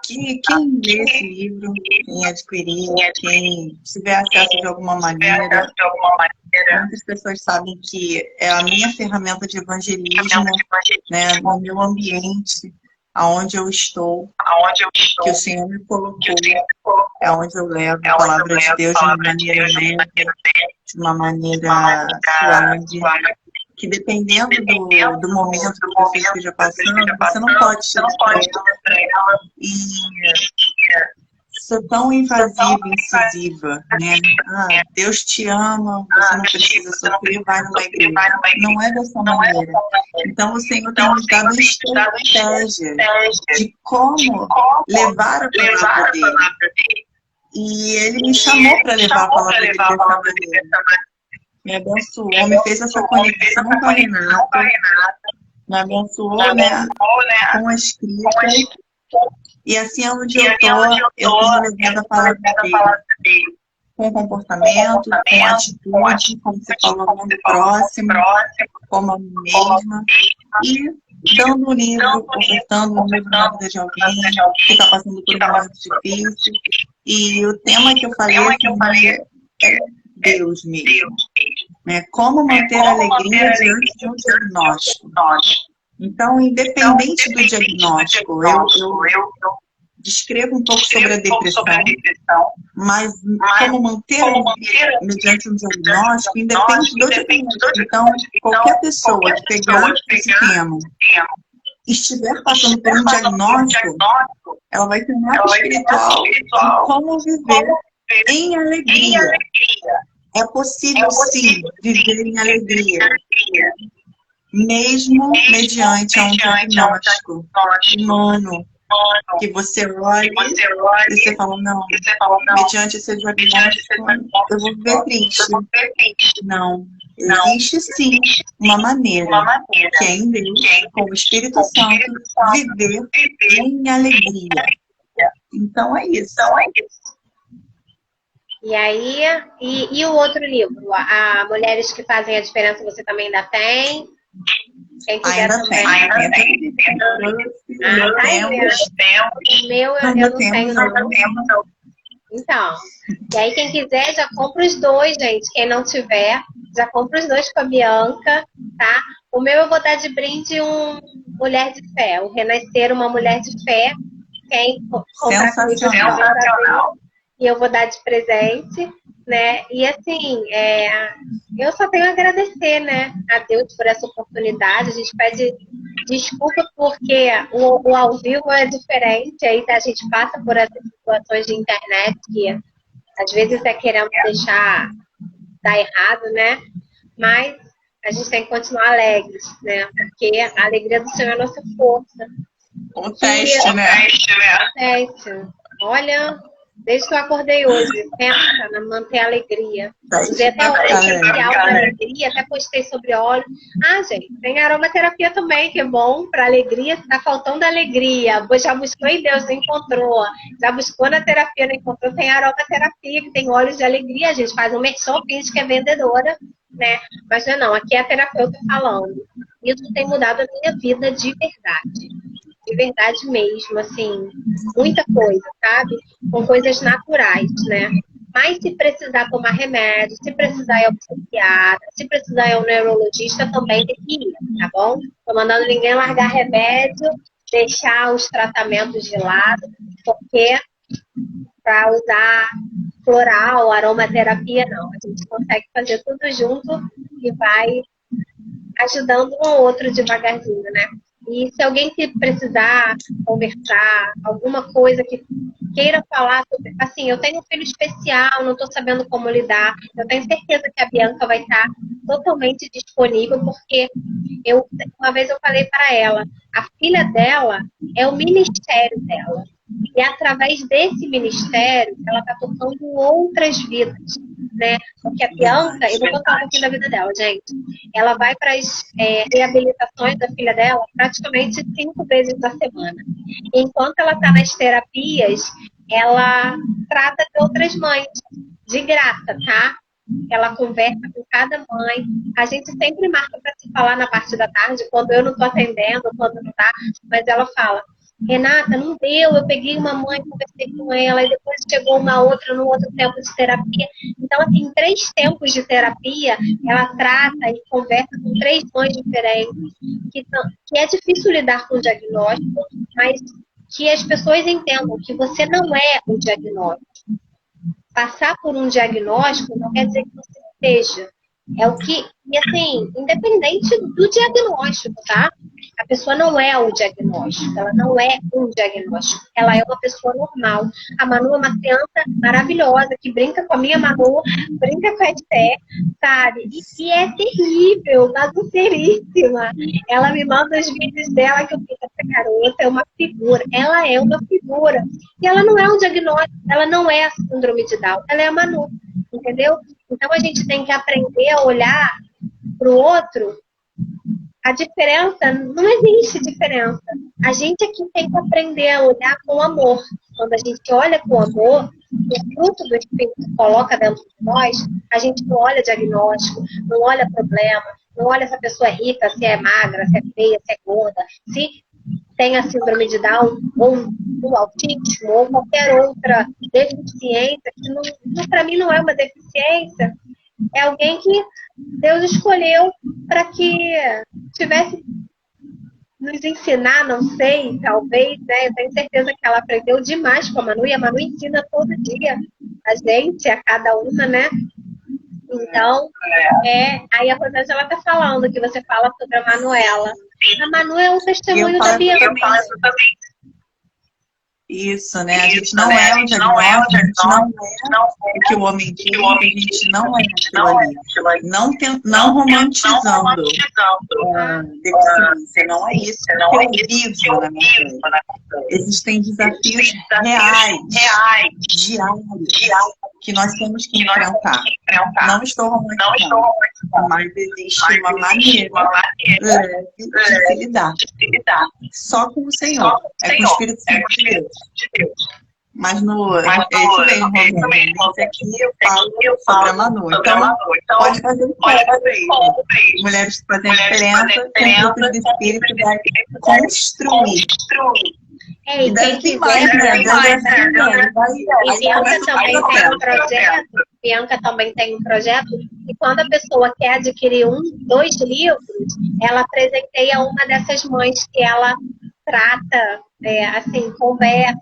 Quem lê esse livro, quem adquirir, quem tiver acesso de alguma maneira, muitas pessoas sabem que é a minha ferramenta de evangelismo, né, no meu ambiente, aonde eu estou, que o Senhor me colocou, é onde eu levo a palavra de Deus de uma maneira leve, de uma maneira suave, que dependendo do momento que você esteja passando, você não pode ser e conversa tão invasiva e incisiva, né? Ah, Deus te ama, você não precisa sofrer, vai numa igreja. Não é dessa maneira. Então, o Senhor tem nos dado a estratégia de como levar a palavra dele. E ele me chamou para levar a palavra dele dessa maneira. Me abençoou, me fez essa conexão com a Renata, me abençoou, né, com a escrita. E assim, onde eu tenho levado a palavra dele. Com comportamento, com atitude, como você falou, amando o próximo, como a mim mesma. E dando um livro, ofertando um livro na vida de alguém que está passando por um momento difícil. E o tema que eu falei é Deus mesmo. Né? Como manter a alegria diante de um diagnóstico. Então, independente do diagnóstico, eu descrevo um pouco sobre a depressão, mas como manter a alegria mediante um diagnóstico independe do diagnóstico. Então, qualquer pessoa que pegar esse tema e estiver passando por um diagnóstico, ela vai ter um mapa espiritual de como viver em alegria. É possível, sim, viver em alegria, mesmo mediante um diagnóstico humano, que você olha e você fala, não, mediante esse diagnóstico, eu vou viver triste. Não, existe sim uma maneira, que é em Deus, com o Espírito Santo, viver em alegria. Então é isso. E aí, e o outro livro, a Mulheres que Fazem a Diferença, você também ainda tem? Quem quiser Ainda também. tem. O meu eu não tenho, não. Então, e aí quem quiser já compra os dois, gente. Quem não tiver, já compra os dois com a Bianca, tá? O meu eu vou dar de brinde um Mulher de Fé, o Renascer, uma Mulher de Fé. Quem comprar Sensacional. e eu vou dar de presente, né? E assim, eu só tenho a agradecer, né, a Deus por essa oportunidade. A gente pede desculpa porque o ao vivo é diferente, aí a gente passa por essas situações de internet que às vezes querendo dar errado, né? Mas a gente tem que continuar alegres, né? Porque a alegria do Senhor é a nossa força. Um teste, né? Teste. Olha, desde que eu acordei hoje, pensa na manter a alegria. Usei até óleo essencial para alegria, até postei sobre óleo. Ah, gente, tem aromaterapia também, que é bom para alegria. Tá faltando alegria. Já buscou em Deus, não encontrou. Já buscou na terapia, não encontrou. Tem aromaterapia, que tem óleos de alegria. A gente faz um merchan, finge que é vendedora, né? Mas não, aqui é a terapeuta falando. Isso tem mudado a minha vida de verdade. De verdade mesmo, assim, muita coisa, sabe? Com coisas naturais, né? Mas se precisar tomar remédio, se precisar ir ao psiquiatra, se precisar ir ao neurologista, também tem que ir, tá bom? Tô mandando ninguém largar remédio, deixar os tratamentos de lado, porque para usar floral, aromaterapia, não. A gente consegue fazer tudo junto e vai ajudando um ao outro devagarzinho, né? E se alguém que precisar conversar, alguma coisa que queira falar sobre... Assim, eu tenho um filho especial, não estou sabendo como lidar. Eu tenho certeza que a Bianca vai estar totalmente disponível, porque uma vez eu falei para ela, a filha dela é o ministério dela. E através desse ministério, ela está tocando outras vidas, né? Porque a Bianca, eu vou contar um pouquinho da vida dela, gente. Ela vai para as reabilitações da filha dela praticamente 5 vezes na semana. Enquanto ela está nas terapias, ela trata de outras mães, de graça, tá? Ela conversa com cada mãe. A gente sempre marca para se falar na parte da tarde, quando eu não estou atendendo, quando não tá, mas ela fala: Renata, não deu, eu peguei uma mãe, conversei com ela, e depois chegou uma outra no outro tempo de terapia. Então, assim, em 3 tempos de terapia, ela trata e conversa com 3 mães diferentes, que é difícil lidar com o diagnóstico, mas que as pessoas entendam que você não é o diagnóstico. Passar por um diagnóstico não quer dizer que você seja. É o que, e assim, independente do diagnóstico, tá? A pessoa não é o diagnóstico, ela não é um diagnóstico, ela é uma pessoa normal. A Manu é uma criança maravilhosa, que brinca com a minha Manu, brinca com a Esté, sabe? E é terrível, bagunceiríssima. Ela me manda os vídeos dela que eu fico, essa garota é uma figura, ela é uma figura. E ela não é um diagnóstico, ela não é a síndrome de Down, ela é a Manu, entendeu? Então a gente tem que aprender a olhar para o outro. A diferença, não existe diferença. A gente aqui tem que aprender a olhar com amor. Quando a gente olha com amor, o fruto do Espírito coloca dentro de nós, a gente não olha diagnóstico, não olha problema, não olha se a pessoa é rica, se é magra, se é feia, se é gorda, se tem a síndrome de Down, ou o autismo, ou qualquer outra deficiência, que para mim não é uma deficiência, é alguém que Deus escolheu para que tivesse nos ensinar, não sei, talvez, né? Eu tenho certeza que ela aprendeu demais com a Manu, e a Manu ensina todo dia a gente, a cada uma, né? Então, aí a Rosângela está falando que você fala sobre a Manuela. A Manu é um testemunho da Bianca. Isso, né? A gente não é o diagnóstico, a gente não é o que o homem diz, a gente não é aquilo ali. Não romantizando a deficiência, não é isso que eu vivo na minha vida. Existem desafios reais, diários, que nós temos que enfrentar. Não estou romantizando, mas existe uma maneira de se lidar. Só com o Senhor, é com o Espírito Santo de Deus. Mas é isso mesmo, Romero. Aqui eu falo sobre a Manu. Então, pode fazer um pouco. Mulheres fazendo diferença, tem grupos de espírito vai construir. E quem quiser, Bianca também tem um projeto, e quando a pessoa quer adquirir 2 livros, ela presenteia uma dessas mães que ela trata, assim, conversa,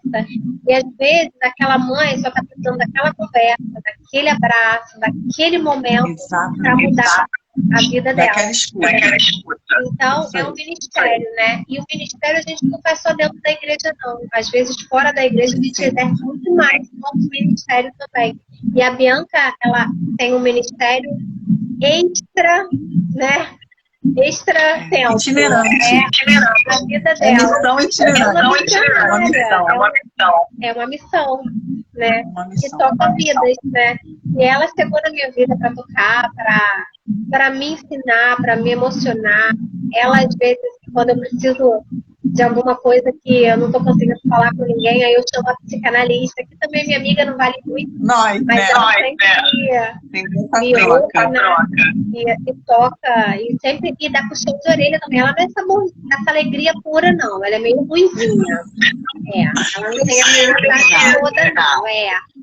e às vezes aquela mãe só está precisando daquela conversa, daquele abraço, daquele momento para mudar a vida dela. Então, é um ministério, né? E o ministério a gente não faz só dentro da igreja, não. Às vezes, fora da igreja, a gente exerce muito mais como ministério também. E a Bianca, ela tem um ministério extra, né? Extra tempo. Itinerante. A vida dela. Missão itinerante. É uma missão, né? Que toca vidas, né? E ela chegou na minha vida para tocar, para me ensinar, para me emocionar. Ela, às vezes, quando eu preciso de alguma coisa que eu não estou conseguindo falar com ninguém, aí eu chamo a psicanalista, que também é minha amiga, não vale muito, mas ela sempre me ouve, e toca, e sempre me dá puxão de orelha também. Ela não é essa alegria pura, não. Ela é meio ruinzinha. Ela não tem a mensagem toda, não.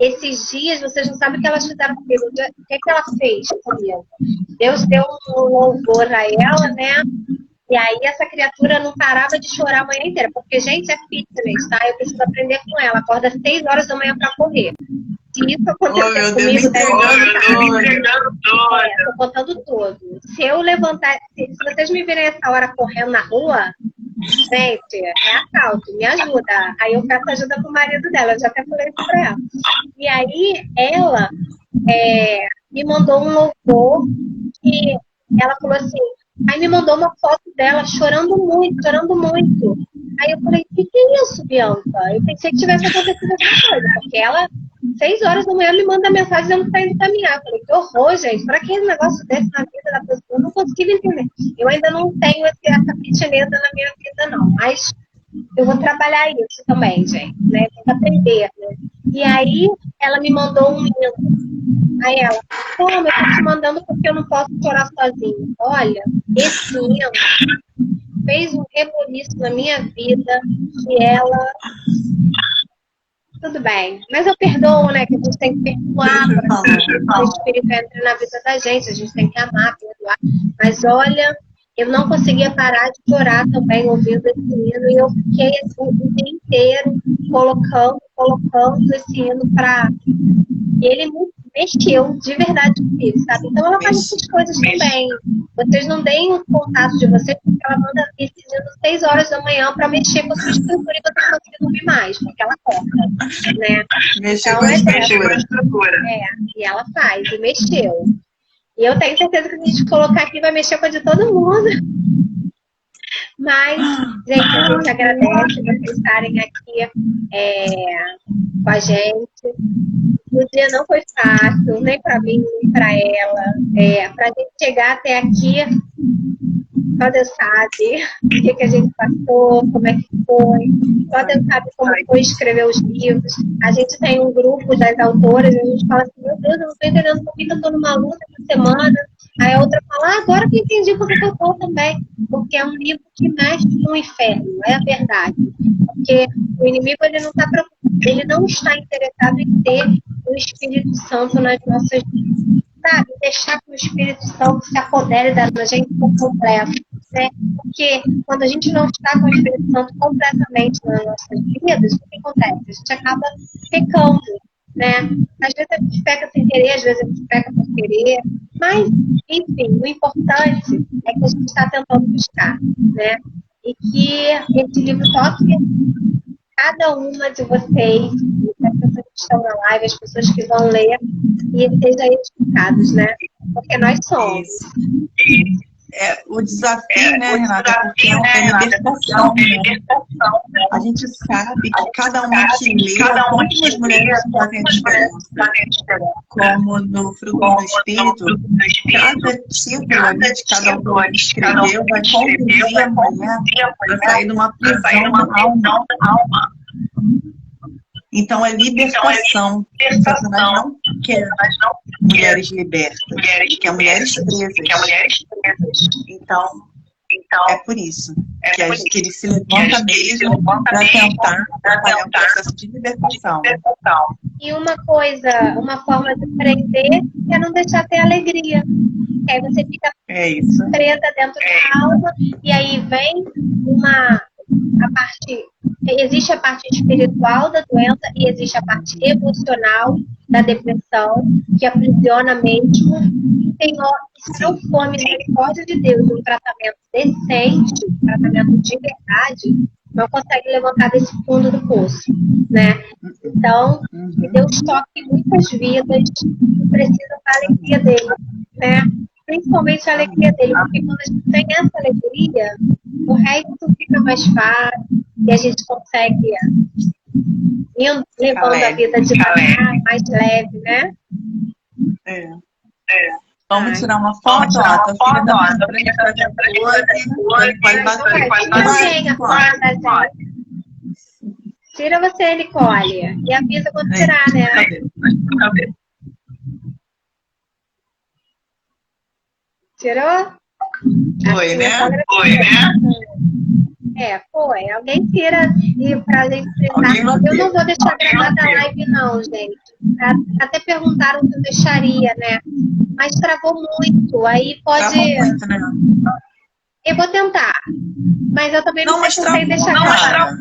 Esses dias, vocês não sabem o que elas fizeram comigo. O que ela fez comigo? Deus deu um louvor a ela, né? E aí essa criatura não parava de chorar a manhã inteira, porque, gente, é fitness, tá? Eu preciso aprender com ela. Acorda às 6 horas da manhã para correr. Se isso acontecer comigo, tô contando tudo. Se eu levantar, se vocês me virem essa hora correndo na rua, gente, é assalto, me ajuda. Aí eu peço ajuda pro marido dela, eu já até falei isso pra ela. E aí ela me mandou um louvor e ela falou assim. Aí me mandou uma foto dela chorando muito, chorando muito. Aí eu falei, o que é isso, Bianca? Eu pensei que tivesse acontecido alguma coisa, porque ela, 6 horas da manhã, me manda mensagem dizendo que tá indo caminhar. Eu falei, que horror, gente, pra que um negócio desse na vida da pessoa? Eu não consegui entender. Eu ainda não tenho essa fitineza na minha vida, não. Mas eu vou trabalhar isso também, gente, né? Tem que aprender, né? E aí, ela me mandou um hino. Aí ela, eu tô te mandando porque eu não posso chorar sozinha. Olha, esse hino fez um reboliço na minha vida e ela... Tudo bem, mas eu perdoo, né? Que a gente tem que perdoar para o Espírito entre na vida da gente. A gente tem que amar, perdoar. Mas olha, eu não conseguia parar de chorar também ouvindo esse hino. E eu fiquei assim, o dia inteiro colocando esse hino para... Ele mexeu de verdade comigo, sabe? Então ela faz essas coisas também. Vocês não deem o contato de vocês, porque ela manda esse menino 6 horas da manhã para mexer com a sua estrutura e você não consegue dormir mais, porque ela corta, né? Mexer com a estrutura. E ela faz, e mexeu. E eu tenho certeza que se a gente colocar aqui, vai mexer com a de todo mundo. Mas, gente, a gente agradece vocês estarem aqui com a gente. O dia não foi fácil, nem para mim, nem para ela. Para a gente chegar até aqui, só Deus sabe o que a gente passou, como é que foi. Só Deus sabe como foi escrever os livros. A gente tem um grupo das autoras, e a gente fala assim, meu Deus, eu não estou entendendo por que eu estou numa luta essa semana. Aí a outra fala, agora que eu entendi porque eu estou também. Porque é um livro que mexe no inferno, é a verdade. Porque o inimigo, ele não está preocupado, ele não está interessado em ter o Espírito Santo nas nossas vidas. Sabe? Deixar que o Espírito Santo se apodere da gente por completo. Né? Porque quando a gente não está com o Espírito Santo completamente nas nossas vidas, o que acontece? A gente acaba pecando. Né? Às vezes a gente peca sem querer, às vezes a gente peca por querer, mas, enfim, o importante é que a gente está tentando buscar, né? E que esse livro toque cada uma de vocês, as pessoas que estão na live, as pessoas que vão ler, e sejam edificados, né? Porque nós somos. O desafio, né, Renata, porque é libertação, né? A gente sabe que cada uma que lê, como as mulheres fazem a diferença, como no Fruto do Espírito, cada título ali de cada autor que escreveu vai conduzir a mulher para sair de uma prisão da alma. Então, é libertação. Satanás não quer mulheres libertas, quer mulheres presas. Então, é por isso que ele se levanta mesmo para tentar trabalhar um processo de libertação. E uma coisa, uma forma de prender é não deixar ter alegria. Aí você fica presa dentro da alma, e aí vem existe a parte espiritual da doença e existe a parte emocional da depressão, que aprisiona mesmo. Se não for misericórdia de Deus, um tratamento decente, um tratamento de verdade, não consegue levantar desse fundo do poço, né? Então, que Deus toque muitas vidas que precisam da alegria dele, né? Principalmente a alegria dele, porque quando a gente tem essa alegria, o resto fica mais fácil e a gente consegue levando a vida de maneira mais leve, né? Vamos tirar uma foto, ó. Tua filha tá na frente pra depois. Pode bater. Tira você, Nicole. E avisa quando tirar, né? Tirou? Foi, né? Foi. Alguém tira e pra gente tentar. Eu não vou deixar gravada a live, não, gente. Até perguntaram se eu deixaria, né? Mas travou muito. Aí pode. Travou muito, né? Eu vou tentar. Mas eu também não sei deixar gravada.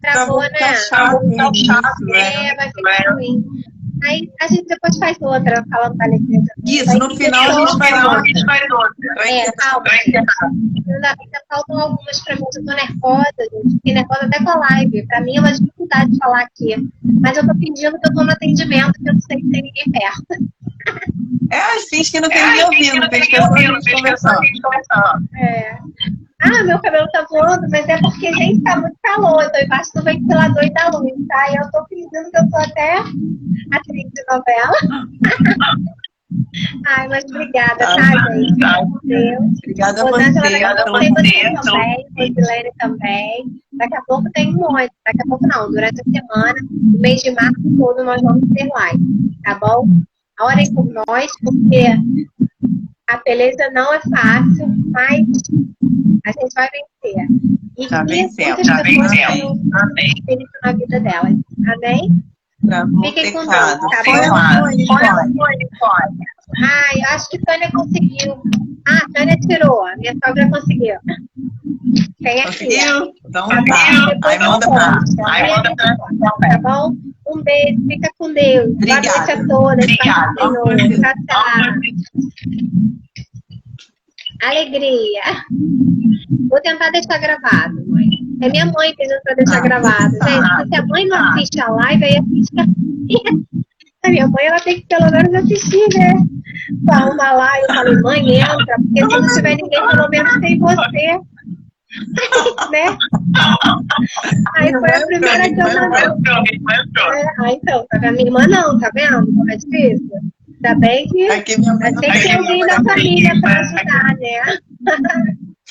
Travou, né? Vai ficar ruim. Aí a gente depois faz outra, falando da alegria. Isso, no final a gente faz outra. Calma. Ainda faltam algumas pra mim. Eu tô nervosa, gente. Fiquei nervosa até com a live. Pra mim é uma dificuldade de falar aqui. Mas eu tô fingindo que eu tô no atendimento, que eu não sei se tem ninguém perto. Finge que não tem ninguém ouvindo, tem pessoas conversando. Meu cabelo tá voando, mas é porque, gente, tá muito calor. Eu tô embaixo do ventilador e da luz, tá? E eu tô fingindo que eu tô até atriz de novela. Mas obrigada, tá, gente? Deus. Obrigada a você. Obrigada também, Rosilene também. Daqui a pouco tem um monte. Daqui a pouco não, durante a semana, no mês de março todo, nós vamos ter live, tá bom? Orem por nós, porque a beleza não é fácil, mas a gente vai vencer. E já vencemos. Feliz na vida delas. Amém? Fiquem com Deus, tá bom? Acho que Tânia conseguiu. Tânia tirou. A minha sogra conseguiu. Tem aqui. Conseguiu? Então Tá tá. bom? Aí manda pra Tá bom? Um beijo, fica com Deus. Boa noite a todas. Obrigada. Senhor. Tchau, tchau. Alegria. Vou tentar deixar gravado, mãe. É minha mãe pedindo pra deixar gravado. Gente, se a mãe não assiste a live, aí assiste a minha mãe, ela tem que pelo menos assistir, né? Uma lá, eu falei, mãe, entra, porque se não tiver ninguém, pelo menos tem você. Né? Aí foi a primeira que eu mandei. Então, tá vendo? Minha irmã não, tá vendo? Como é difícil? Ainda bem que Aqui minha mãe tem que ter alguém da família pra ajudar, né?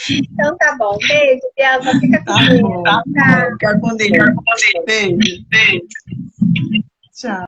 Então tá bom. Beijo, Bianca. Fica com Deus. Tá. Fica com Deus. Beijo. Tchau.